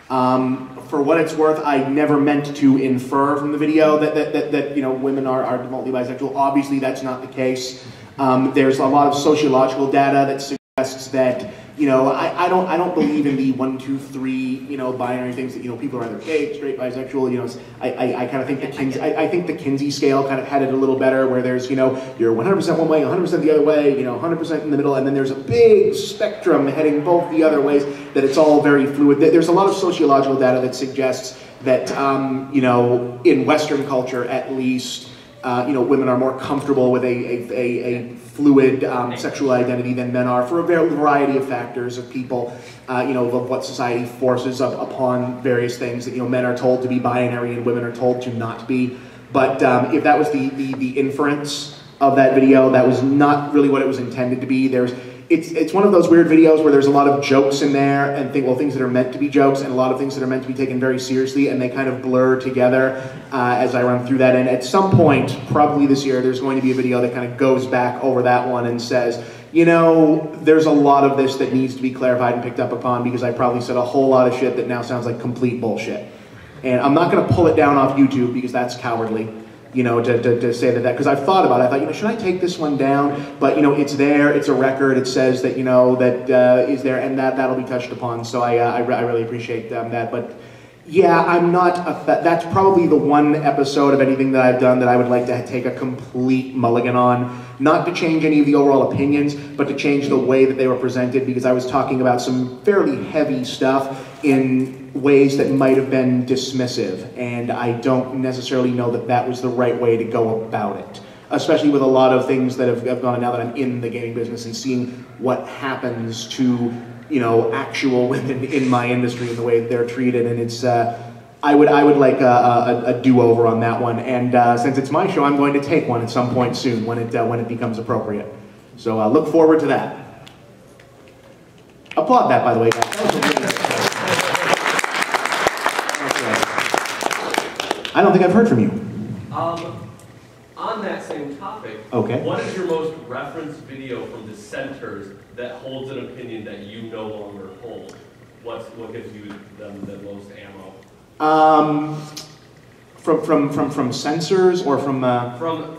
For what it's worth, I never meant to infer from the video that women are defaultly bisexual. Obviously, that's not the case. There's a lot of sociological data that suggests that I don't believe in the 1, 2, 3 binary things that people are either gay, straight, bisexual. I kind of think I think the Kinsey scale kind of had it a little better, where there's you're 100% one way, 100% the other way, 100% in the middle, and then there's a big spectrum heading both the other ways. That it's all very fluid. There's a lot of sociological data that suggests that in Western culture at least. Women are more comfortable with a fluid sexual identity than men are for a variety of factors of people, of what society forces upon various things that, men are told to be binary and women are told to not be. But if that was the inference of that video, that was not really what it was intended to be. It's one of those weird videos where there's a lot of jokes in there and things that are meant to be jokes and a lot of things that are meant to be taken very seriously, and they kind of blur together as I run through that. And at some point, probably this year, there's going to be a video that kind of goes back over that one and says, there's a lot of this that needs to be clarified and picked up upon because I probably said a whole lot of shit that now sounds like complete bullshit. And I'm not going to pull it down off YouTube because that's cowardly. To say that, because I've thought about it. I thought, should I take this one down? But, it's there, it's a record, it says that, that is there, and that'll be touched upon. So I really appreciate that. But, Yeah, I'm not. That's probably the one episode of anything that I've done that I would like to take a complete mulligan on. Not to change any of the overall opinions, but to change the way that they were presented, because I was talking about some fairly heavy stuff in ways that might have been dismissive, and I don't necessarily know that that was the right way to go about it. Especially with a lot of things that have gone on now that I'm in the gaming business and seeing what happens to, you know, actual women in my industry and the way they're treated, and it's I would like a do-over on that one, and since it's my show, I'm going to take one at some point soon when it becomes appropriate. So look forward to that. Applaud that, by the way, guys. I don't think I've heard from you. On that same topic, Okay. What is your most referenced video from dissenters that holds an opinion that you no longer hold? What gives you them the most ammo? From censors or from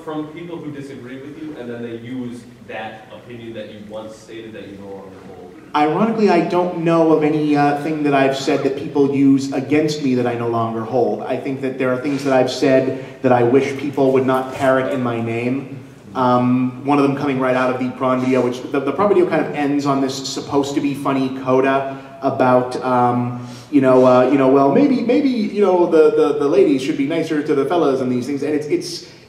From people who disagree with you, and then they use that opinion that you once stated that you no longer hold. Ironically, I don't know of any thing that I've said that people use against me that I no longer hold. I think that there are things that I've said that I wish people would not parrot in my name. One of them coming right out of the prawn video, which the prawn video kind of ends on this supposed to be funny coda about well, maybe the ladies should be nicer to the fellas and these things, and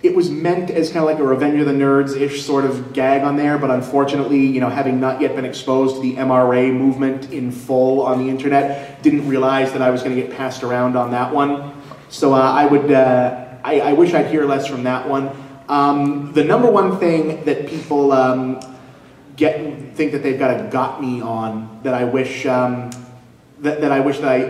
it was meant as kind of like a Revenge of the Nerds-ish sort of gag on there, but unfortunately, having not yet been exposed to the MRA movement in full on the internet, didn't realize that I was going to get passed around on that one. So I wish I'd hear less from that one. The number one thing that people think that they've got me on that I wish that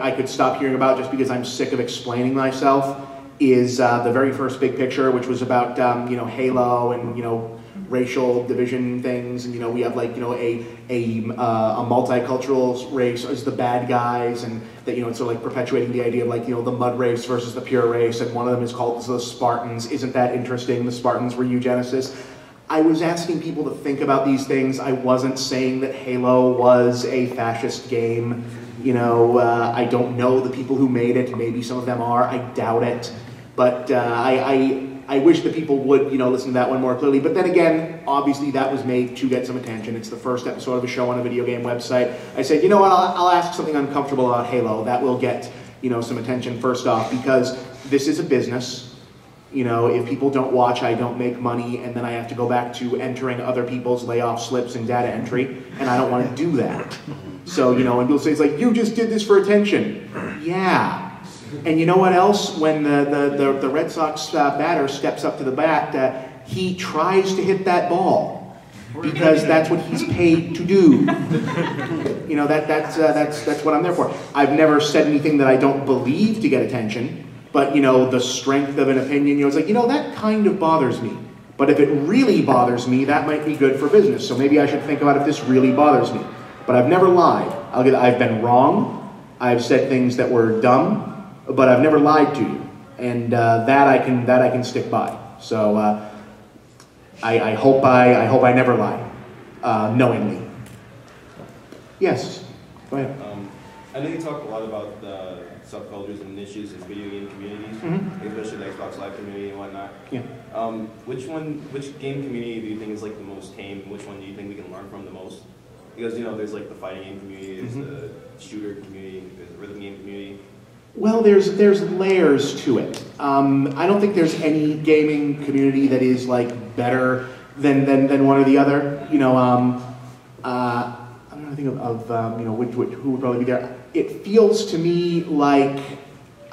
I could stop hearing about just because I'm sick of explaining myself is the very first big picture, which was about Halo and racial division things, and we have like a multicultural race as the bad guys, and that it's sort of like perpetuating the idea of like the mud race versus the pure race, and one of them is called the Spartans. Isn't that interesting? The Spartans were eugenicists. I was asking people to think about these things. I wasn't saying that Halo was a fascist game. I don't know the people who made it. Maybe some of them are. I doubt it. But I wish that people would, listen to that one more clearly. But then again, obviously that was made to get some attention. It's the first episode of a show on a video game website. I said, you know what, I'll ask something uncomfortable about Halo. That will get, some attention first off, because this is a business. If people don't watch, I don't make money, and then I have to go back to entering other people's layoff slips and data entry, and I don't want to do that. So, and people say, it's like, you just did this for attention. Yeah. And you know what else? When the Red Sox batter steps up to the bat, he tries to hit that ball because that's what he's paid to do. That's what I'm there for. I've never said anything that I don't believe to get attention, but the strength of an opinion, it's like, that kind of bothers me. But if it really bothers me, that might be good for business. So maybe I should think about if this really bothers me. But I've never lied. I've been wrong. I've said things that were dumb. But I've never lied to you, and that I can stick by. So I hope I never lie, knowingly. Yes, go ahead. I know you talk a lot about the subcultures and niches in video game communities, especially the Xbox Live community and whatnot. Yeah. Which game community do you think is like the most tame? Which one do you think we can learn from the most? Because there's like the fighting game community, there's the shooter community, there's the rhythm game community. Well, there's layers to it. I don't think there's any gaming community that is like better than one or the other. I'm trying to think of who would probably be there. It feels to me like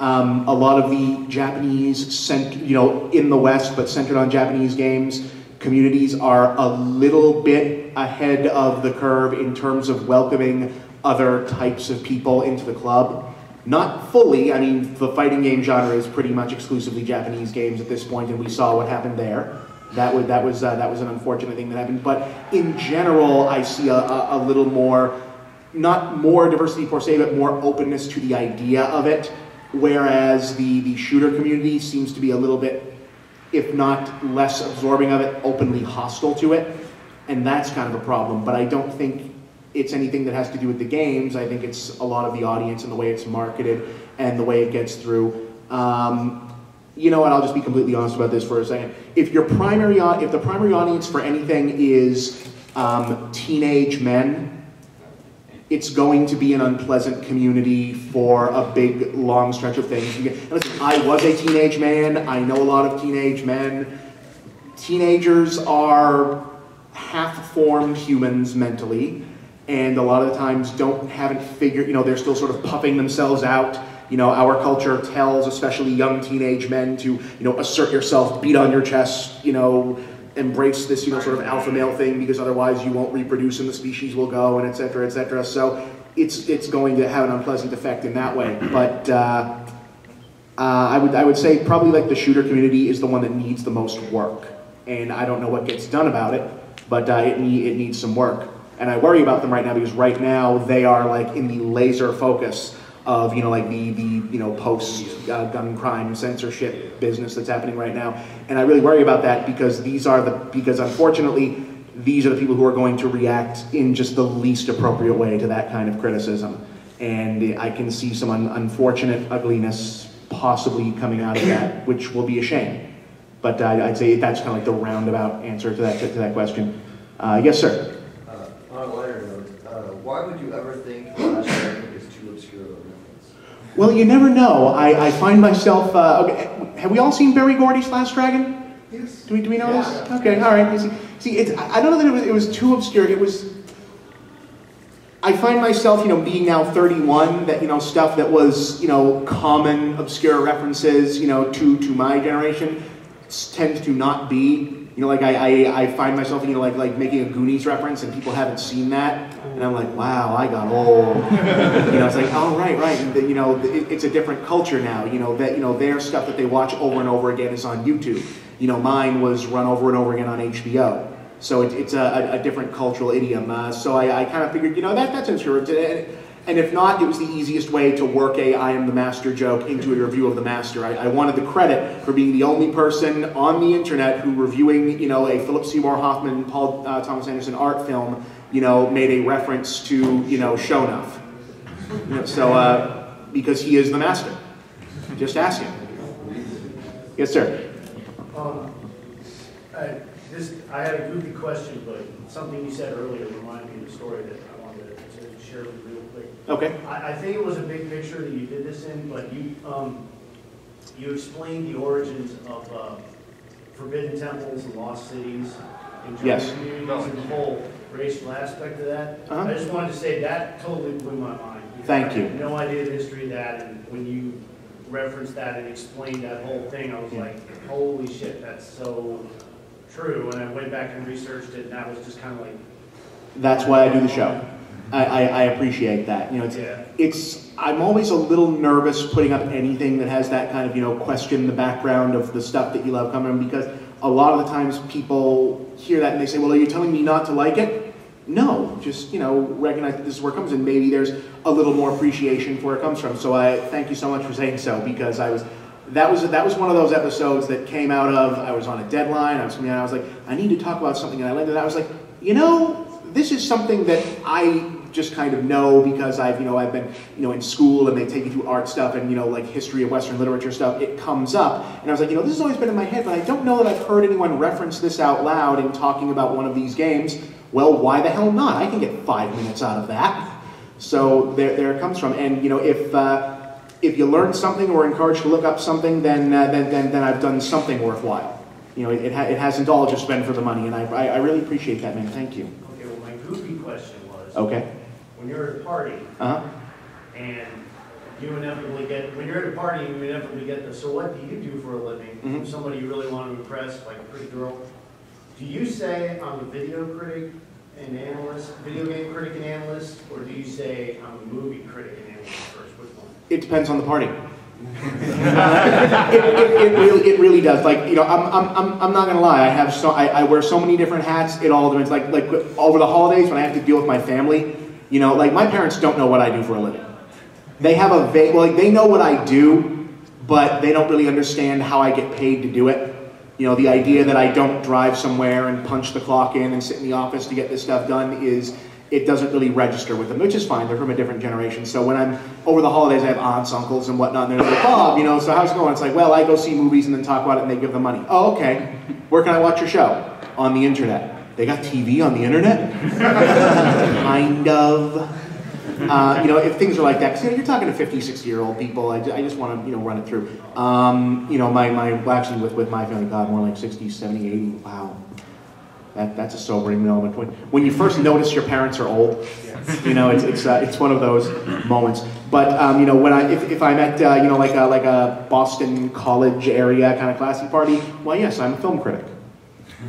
a lot of the Japanese in the West, but centered on Japanese games, communities are a little bit ahead of the curve in terms of welcoming other types of people into the club. Not fully. I mean, the fighting game genre is pretty much exclusively Japanese games at this point, and we saw what happened there. That was an unfortunate thing that happened. But in general, I see a little more, not more diversity per se, but more openness to the idea of it. Whereas the shooter community seems to be a little bit, if not less absorbing of it, openly hostile to it, and that's kind of a problem. But I don't think it's anything that has to do with the games, I think it's a lot of the audience and the way it's marketed and the way it gets through. You know what, I'll just be completely honest about this for a second. If the primary audience for anything is teenage men, it's going to be an unpleasant community for a big, long stretch of things. Listen, I was a teenage man. I know a lot of teenage men. Teenagers are half-formed humans mentally, and a lot of the times haven't figured, they're still sort of puffing themselves out. Our culture tells, especially young teenage men, to, assert yourself, beat on your chest, embrace this, sort of alpha male thing, because otherwise you won't reproduce and the species will go, and et cetera, et cetera. So it's going to have an unpleasant effect in that way. But I would say probably like the shooter community is the one that needs the most work. And I don't know what gets done about it, but it needs some work. And I worry about them right now because right now they are like in the laser focus of like the post gun crime censorship business that's happening right now, and I really worry about that because unfortunately these are the people who are going to react in just the least appropriate way to that kind of criticism, and I can see some unfortunate ugliness possibly coming out of that, which will be a shame. But I'd say that's kind of like the roundabout answer to that question. Yes, sir. On a lighter note, why would you ever think Last Dragon is too obscure of a reference? Well, you never know. I find myself. Okay, have we all seen Barry Gordy's Last Dragon? Yes. Do we know this? Okay, all right. See, I don't know that it was too obscure. It was. I find myself, being now 31, that stuff that was, common obscure references, to my generation, tends to not be. I find myself, like making a Goonies reference and people haven't seen that, and I'm like, wow, I got old. It's like, oh, right, and it's a different culture now. Their stuff that they watch over and over again is on YouTube. Mine was run over and over again on HBO. So it's a different cultural idiom. So I kind of figured, that's insurance. And if not, it was the easiest way to work a I am the master joke into a review of the master. I wanted the credit for being the only person on the internet who reviewing, a Philip Seymour Hoffman, Paul Thomas Anderson art film, made a reference to, Shonuff. Because he is the master. Just ask him. Yes, sir. I had a goofy question, but something you said earlier reminded me of a story that I wanted to share with you real quick. Okay. I think it was a big picture that you did this in, but you explained the origins of forbidden temples and lost cities and yes. communities and the whole racial aspect of that. Uh-huh. I just wanted to say that totally blew my mind. Thank you. I had no idea the history of that, and when you referenced that and explained that whole thing, I was like, holy shit, that's so true. And I went back and researched it, and that was just kind of like... That's why I do the show. I appreciate that. I'm always a little nervous putting up anything that has that kind of, question the background of the stuff that you love coming, because a lot of the times people hear that and they say, well, are you telling me not to like it? No, just, recognize that this is where it comes, and maybe there's a little more appreciation for where it comes from. So I thank you so much for saying so, because that was one of those episodes that came out of, I was on a deadline, I was like, I need to talk about something, and I landed, I was like, this is something that I just kind of know because I've been, in school and they take you through art stuff and, like history of Western literature stuff, it comes up. And I was like, this has always been in my head, but I don't know that I've heard anyone reference this out loud in talking about one of these games. Well, why the hell not? I can get 5 minutes out of that. So there it comes from. And, if you learn something or encouraged to look up something, then I've done something worthwhile. It hasn't all just been for the money, and I really appreciate that, man. Thank you. Okay, well, my goofy question was, okay. When you're at a party, and when you're at a party, you inevitably get the, so what do you do for a living? Mm-hmm. Somebody you really want to impress, like a pretty girl. Do you say I'm a video critic and analyst, video game critic and analyst, or do you say I'm a movie critic and analyst first? Which one? It depends on the party. It really does. Like, I'm not gonna lie. I wear so many different hats. It all depends. Like over the holidays when I have to deal with my family, like my parents don't know what I do for a living. They have they know what I do, but they don't really understand how I get paid to do it. The idea that I don't drive somewhere and punch the clock in and sit in the office to get this stuff done is it doesn't really register with them, which is fine. They're from a different generation. So when I'm over the holidays, I have aunts, uncles, and whatnot, and they're like, Bob, you know, so how's it going? It's like, well, I go see movies and then talk about it, and they give them money. Oh, okay. Where can I watch your show? On the internet. They got TV on the internet? Kind of. You know, if things are like that, because you're talking to 50, 60-year-old people, I just want to, you know, run it through. You know, actually with my family, God, more like 60, 70, 80, wow. That's a sobering moment. When you first notice your parents are old, you know, it's one of those moments. But you know, if I'm at you know, like a Boston college area kind of classy party, well, yes, I'm a film critic.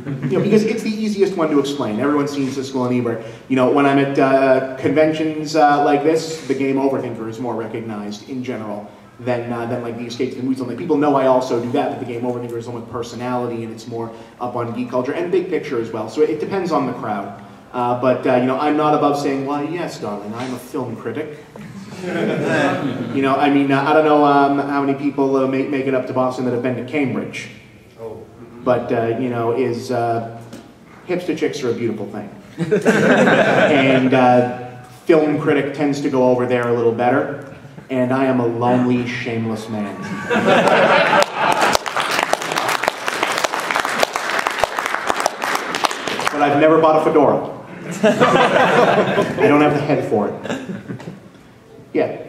You know, because it's the easiest one to explain. Everyone's seen Siskel and Ebert. You know, when I'm at conventions like this, the game Overthinker is more recognized in general than like the Escape to the Movies. Like, people know I also do that, but the game Overthinker is one with personality and it's more up on geek culture and big picture as well. So it depends on the crowd. But you know, I'm not above saying, well, yes, darling, I'm a film critic. You know, I mean, I don't know how many people make it up to Boston that have been to Cambridge. But, you know, hipster chicks are a beautiful thing. And film critic tends to go over there a little better. And I am a lonely, shameless man. But I've never bought a fedora. I don't have the head for it. Yeah.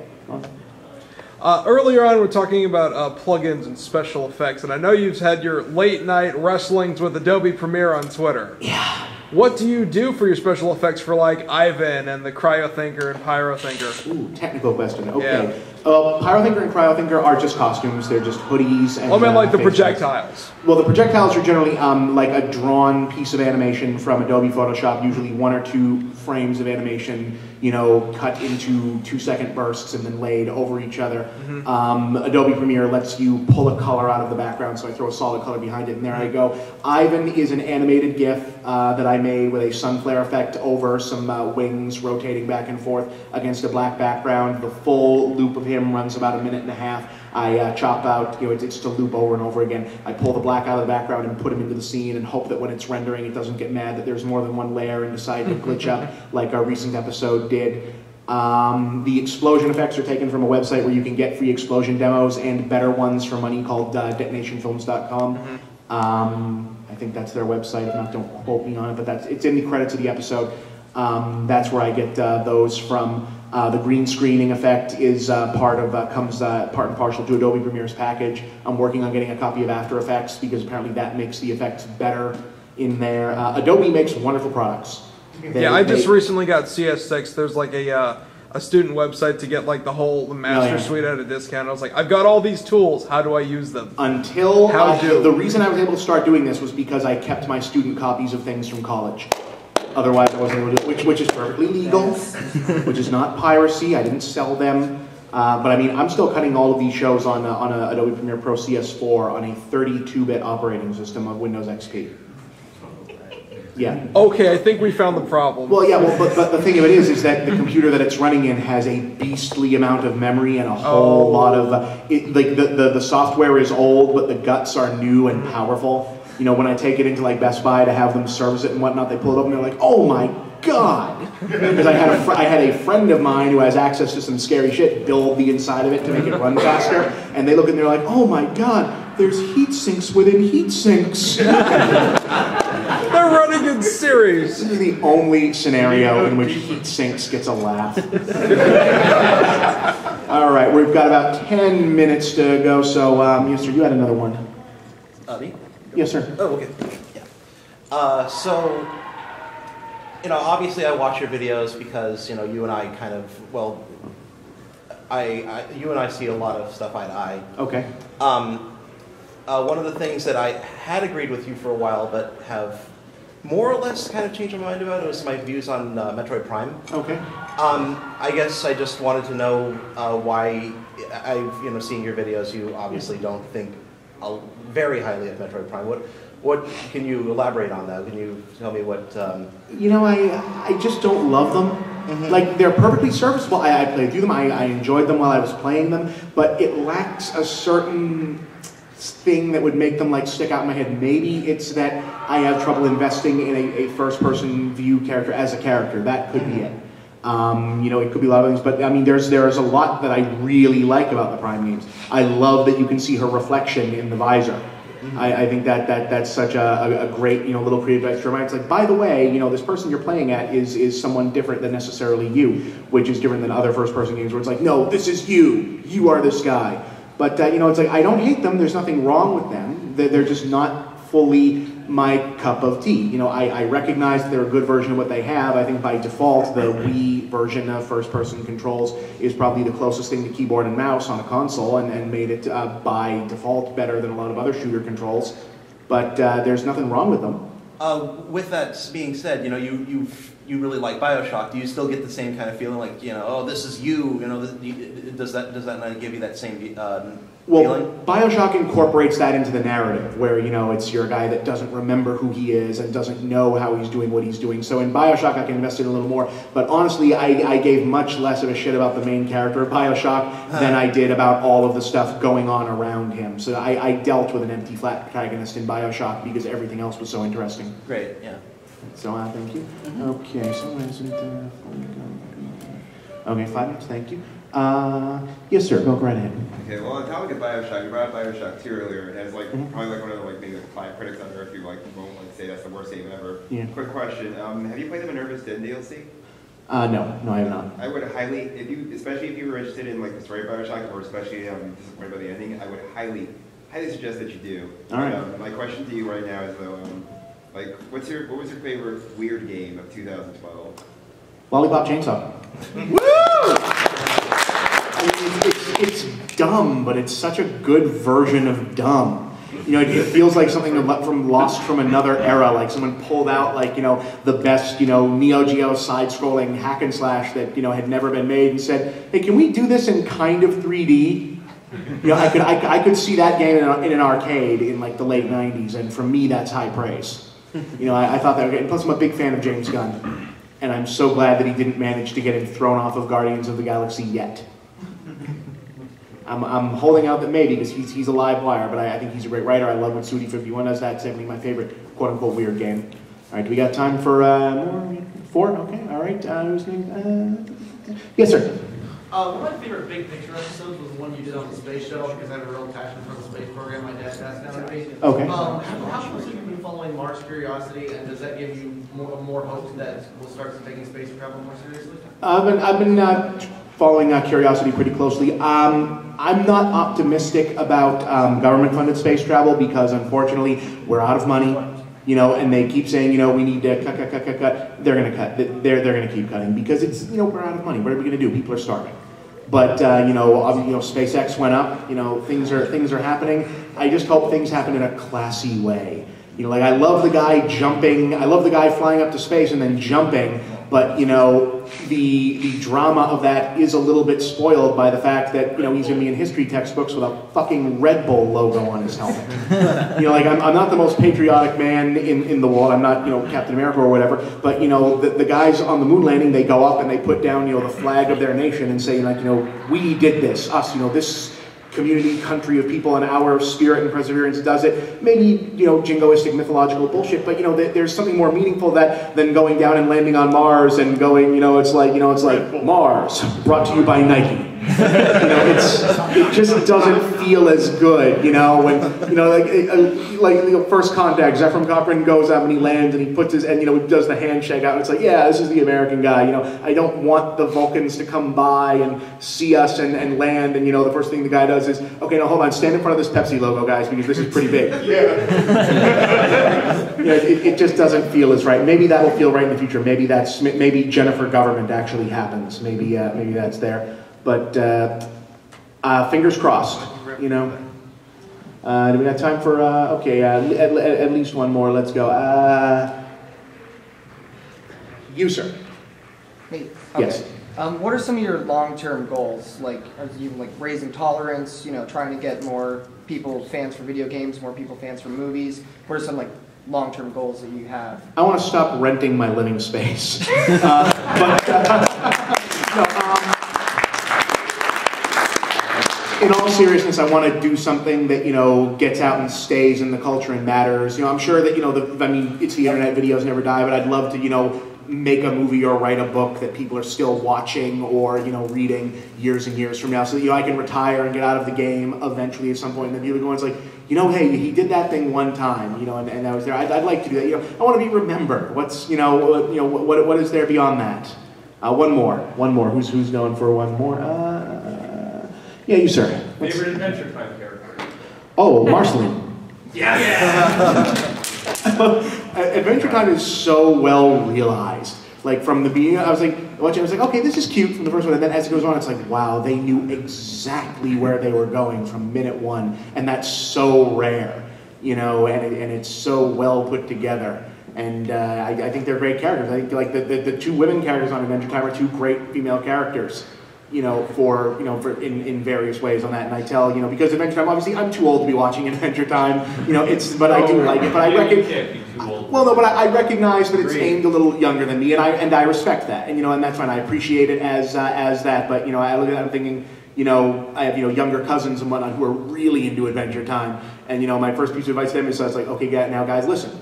Earlier on, we were talking about plugins and special effects, and I know you've had your late-night wrestlings with Adobe Premiere on Twitter. Yeah. What do you do for your special effects for, like, Ivan and the Cryothinker and Pyrothinker? Ooh, technical question. Okay. Yeah. Pyrothinker and Cryothinker are just costumes. They're just hoodies and... I mean, like the projectiles. Well, the projectiles are generally like a drawn piece of animation from Adobe Photoshop, usually 1 or 2 frames of animation, you know, cut into 2-second bursts and then laid over each other. Mm-hmm. Adobe Premiere lets you pull a color out of the background, so I throw a solid color behind it, and there I go. Ivan is an animated GIF that I made with a sun flare effect over some wings rotating back and forth against a black background. The full loop of him runs about 1.5 minutes. I chop out, you know, it's just a loop over and over again. I pull the black out of the background and put him into the scene and hope that when it's rendering, it doesn't get mad that there's more than one layer and decide to glitch up like our recent episode did. The explosion effects are taken from a website where you can get free explosion demos and better ones for money called detonationfilms.com. I think that's their website. If not, don't quote me on it, but it's in the credits of the episode. That's where I get those from. The green screening effect is part and parcel to Adobe Premiere's package. I'm working on getting a copy of After Effects because apparently that makes the effects better in there. Adobe makes wonderful products. I just recently got CS6. There's like a student website to get like the whole master suite at a discount. I was like, I've got all these tools. How do I use them? The reason I was able to start doing this was because I kept my student copies of things from college. Otherwise, I wasn't able to do it, which is perfectly legal, which is not piracy. I didn't sell them. But I mean, I'm still cutting all of these shows on a Adobe Premiere Pro CS4 on a 32-bit operating system of Windows XP. Yeah. Okay, I think we found the problem. Well, yeah, but the thing of it is that the computer that it's running in has a beastly amount of memory and a whole lot of... like the software is old, but the guts are new and powerful. You know, when I take it into like Best Buy to have them service it and whatnot, they pull it up and they're like, "Oh my God!" Because I had a friend of mine who has access to some scary shit build the inside of it to make it run faster, and they look and they're like, "Oh my God, there's heat sinks within heat sinks." They're running in series. This is the only scenario in which heat sinks gets a laugh. All right, we've got about 10 minutes to go, so yes, sir, you had another one. Me? Yes, sir. Oh, okay. Yeah. So, you know, obviously I watch your videos because, you know, you and I kind of, well, you and I see a lot of stuff eye to eye. Okay. One of the things that I had agreed with you for a while, but have more or less kind of changed my mind about it was my views on Metroid Prime. Okay. I guess I just wanted to know why seeing your videos, you obviously don't think very highly of Metroid Prime. What can you elaborate on that? Can you tell me what? You know, I just don't love them. Mm-hmm. Like, they're perfectly serviceable. I played through them. I enjoyed them while I was playing them, but it lacks a certain thing that would make them like stick out in my head. Maybe it's that I have trouble investing in a first-person view character as a character. That could be it. You know, it could be a lot of things, but I mean, there's a lot that I really like about the Prime games. I love that you can see her reflection in the visor. I think that's such a great, you know, little creative extra reminder. It's like, by the way, you know, this person you're playing at is someone different than necessarily you, which is different than other first-person games where it's like, no, this is you. You are this guy. But you know, it's like, I don't hate them. There's nothing wrong with them. They're just not fully my cup of tea. You know, I recognize that they're a good version of what they have. I think by default, the Wii version of first-person controls is probably the closest thing to keyboard and mouse on a console, and made it by default better than a lot of other shooter controls. But there's nothing wrong with them. With that being said, you know, you really like Bioshock. Do you still get the same kind of feeling, like, you know, oh, this is you? You know, does that not give you that same feeling? Well, Bioshock incorporates that into the narrative, where, you know, it's you're a guy that doesn't remember who he is and doesn't know how he's doing what he's doing. So in Bioshock, I can invest in a little more. But honestly, I gave much less of a shit about the main character of Bioshock than I did about all of the stuff going on around him. So I dealt with an empty, flat protagonist in Bioshock because everything else was so interesting. Great, yeah. So thank you. Okay, so okay, 5 minutes, thank you. Yes, sir, go right ahead. Okay, well, on the topic of Bioshock, you brought up Bioshock 2 earlier. It has like probably like one of the like maybe like 5 critics on Earth who like won't like say that's the worst game ever. Yeah. Quick question: have you played the Minerva's Den DLC? No, I have not. I would highly, especially if you were interested in like the story of Bioshock, or especially disappointed by the ending, I would highly suggest that you do. All right. My question to you right now is though, like, what was your favorite weird game of 2012? Lollipop Chainsaw. Woo! It's dumb, but it's such a good version of dumb. You know, it feels like something lost from another era, like someone pulled out, like, you know, the best, you know, Neo Geo side-scrolling hack and slash that, you know, had never been made and said, hey, can we do this in kind of 3D? You know, I could see that game in an arcade in like the late 90s, and for me, that's high praise. You know, I thought that was great. Plus, I'm a big fan of James Gunn, and I'm so glad that he didn't manage to get him thrown off of Guardians of the Galaxy yet. I'm holding out that maybe, because he's a live wire, but I think he's a great writer. I love what Sudi 51 does. That's definitely my favorite quote-unquote weird game. All right, do we got time for more? 4? Okay, all right. Who's name? Yes, sir. One of my favorite big picture episodes was the one you did on the space shuttle, because I have a real passion for the space program. My dad passed down to me. Okay. How close have you been following Mars Curiosity, and does that give you more hope that we'll start taking space travel more seriously? I've been following Curiosity pretty closely. I'm not optimistic about government-funded space travel because, unfortunately, we're out of money. You know, and they keep saying, you know, we need to cut. They're going to cut. They're going to keep cutting because it's, you know, we're out of money. What are we going to do? People are starving. But you know, SpaceX went up. You know, things are happening. I just hope things happen in a classy way. You know, like I love the guy jumping. I love the guy flying up to space and then jumping. But you know, the drama of that is a little bit spoiled by the fact that, you know, he's going to be in history textbooks with a fucking Red Bull logo on his helmet. You know, like I'm not the most patriotic man in the world. I'm not, you know, Captain America or whatever. But you know, the guys on the moon landing, they go up and they put down, you know, the flag of their nation and say, like, you know, we did this, us, you know, this community, country of people, and our spirit and perseverance does it. Maybe, you know, jingoistic mythological bullshit, but you know, there's something more meaningful than going down and landing on Mars and going, you know, it's like Mars, brought to you by Nike. You know, it just doesn't feel as good, you know, when, you know, like you know, First Contact, Zephram Cochrane goes up and he lands and he puts his, and you know, he does the handshake out, and it's like, yeah, this is the American guy, you know, I don't want the Vulcans to come by and see us and land, and you know, the first thing the guy does is, okay, now hold on, stand in front of this Pepsi logo, guys, because this is pretty big. Yeah. You know, it just doesn't feel as right. Maybe that will feel right in the future. Maybe Jennifer Government actually happens. Maybe that's there. But fingers crossed, you know. Do we got time for, okay, at least one more, let's go. You, sir. Me? Okay. Yes. What are some of your long-term goals? Like, are you like raising tolerance, you know, trying to get more people fans for video games, more people fans for movies? What are some like long-term goals that you have? I want to stop renting my living space. in all seriousness, I want to do something that, you know, gets out and stays in the culture and matters. You know, I'm sure that, you know, I mean, it's the internet, videos never die, but I'd love to, you know, make a movie or write a book that people are still watching or, you know, reading years and years from now, so that, you know, I can retire and get out of the game eventually at some point, and then people go, it's like, you know, hey, he did that thing one time, you know, and I was there. I'd like to do that. You know, I want to be remembered. What's, you know, what is there beyond that? One more. Who's known for one more? Yeah, you, sir. Favorite Adventure Time character? Oh, Marceline. Yes. Adventure Time is so well realized. Like from the beginning, I was like, watching, I was like, okay, this is cute from the first one, and then as it goes on, it's like, wow, they knew exactly where they were going from minute one, and that's so rare, you know, and it's so well put together. And I think they're great characters. I think like the two women characters on Adventure Time are two great female characters, you know, for in various ways on that. And I tell, you know, because Adventure Time, obviously I'm too old to be watching Adventure Time, you know, but I do like it. But I reckon, well, no, but I recognize that it's aimed a little younger than me, and I respect that, and you know, and that's fine. I appreciate it as that. But you know, I look at that, I'm thinking, you know, I have, you know, younger cousins and whatnot who are really into Adventure Time, and you know, my first piece of advice to them is, I was like, okay, now guys, listen.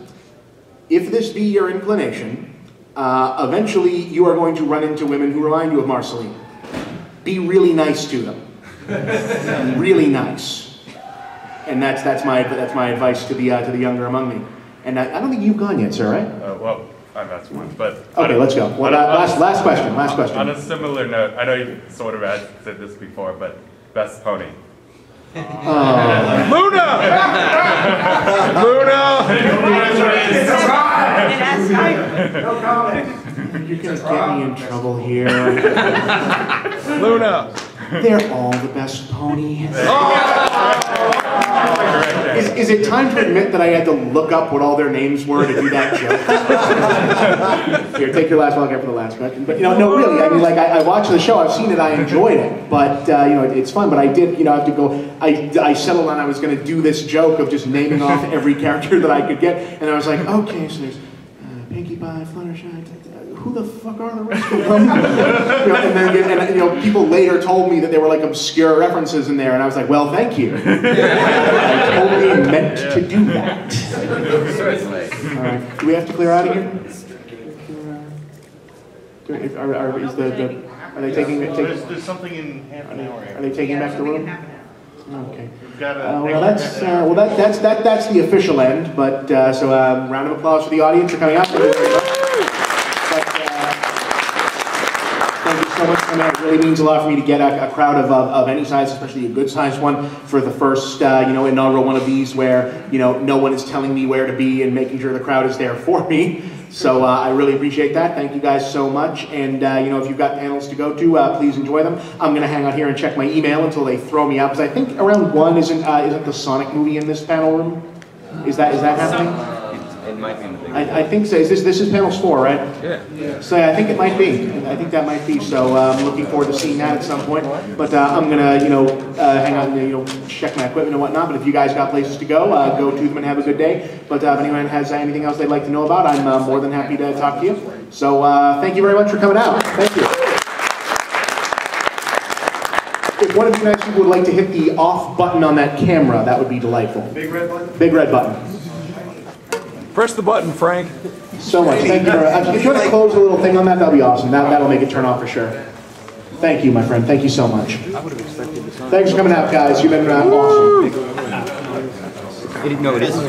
If this be your inclination, eventually you are going to run into women who remind you of Marceline. Be really nice to them. Really nice. And that's my advice to the younger among me. And I don't think you've gone yet, sir, right? Well, I've asked once, but... Okay, let's go. Well, last question. On a similar note, I know you sort of said this before, but best pony. Luna! No comment. You're gonna get me in trouble here. Luna! They're all the best ponies. Is it time to admit that I had to look up what all their names were to do that joke? Here, take your last one. I'll get for the last question. But you know, no, really. I mean, like I watched the show. I've seen it. I enjoyed it. But you know, it's fun. But I did, you know, have to go. I settled on I was going to do this joke of just naming off every character that I could get, and I was like, okay, so there's Pinkie Pie, Fluttershy. Who the fuck are the rest of them? You know, and you know, people later told me that there were like obscure references in there, and I was like, well, thank you. I totally meant to do that. All right, do we have to clear out of here? Are they taking? There's something in half an hour. Are they taking back the room? Okay. We've got that's the official end. But so round of applause for the audience for coming out. Thank you so much for coming out. It really means a lot for me to get a crowd of any size, especially a good sized one, for the first you know, inaugural one of these, where you know, no one is telling me where to be and making sure the crowd is there for me. So I really appreciate that. Thank you guys so much. And you know, if you've got panels to go to, please enjoy them. I'm going to hang out here and check my email until they throw me out, because I think around 1 isn't the Sonic movie in this panel room? Is that happening? It might be in the big I think so. This is panels 4, right? Yeah. So I think it might be. I think that might be. So I'm looking forward to seeing that at some point. But I'm gonna, you know, hang out and, you know, check my equipment and whatnot. But if you guys got places to go, go to them and have a good day. But if anyone has anything else they'd like to know about, I'm more than happy to talk to you. So thank you very much for coming out. Thank you. If one of you guys would like to hit the off button on that camera, that would be delightful. Big red button? Big red button. Press the button, Frank. So much. Thank you. If you want to close a little thing on that, that'll be awesome. That'll make it turn off for sure. Thank you, my friend. Thank you so much. I would have expected this. Thanks for coming out, guys. You've been awesome. No, it isn't.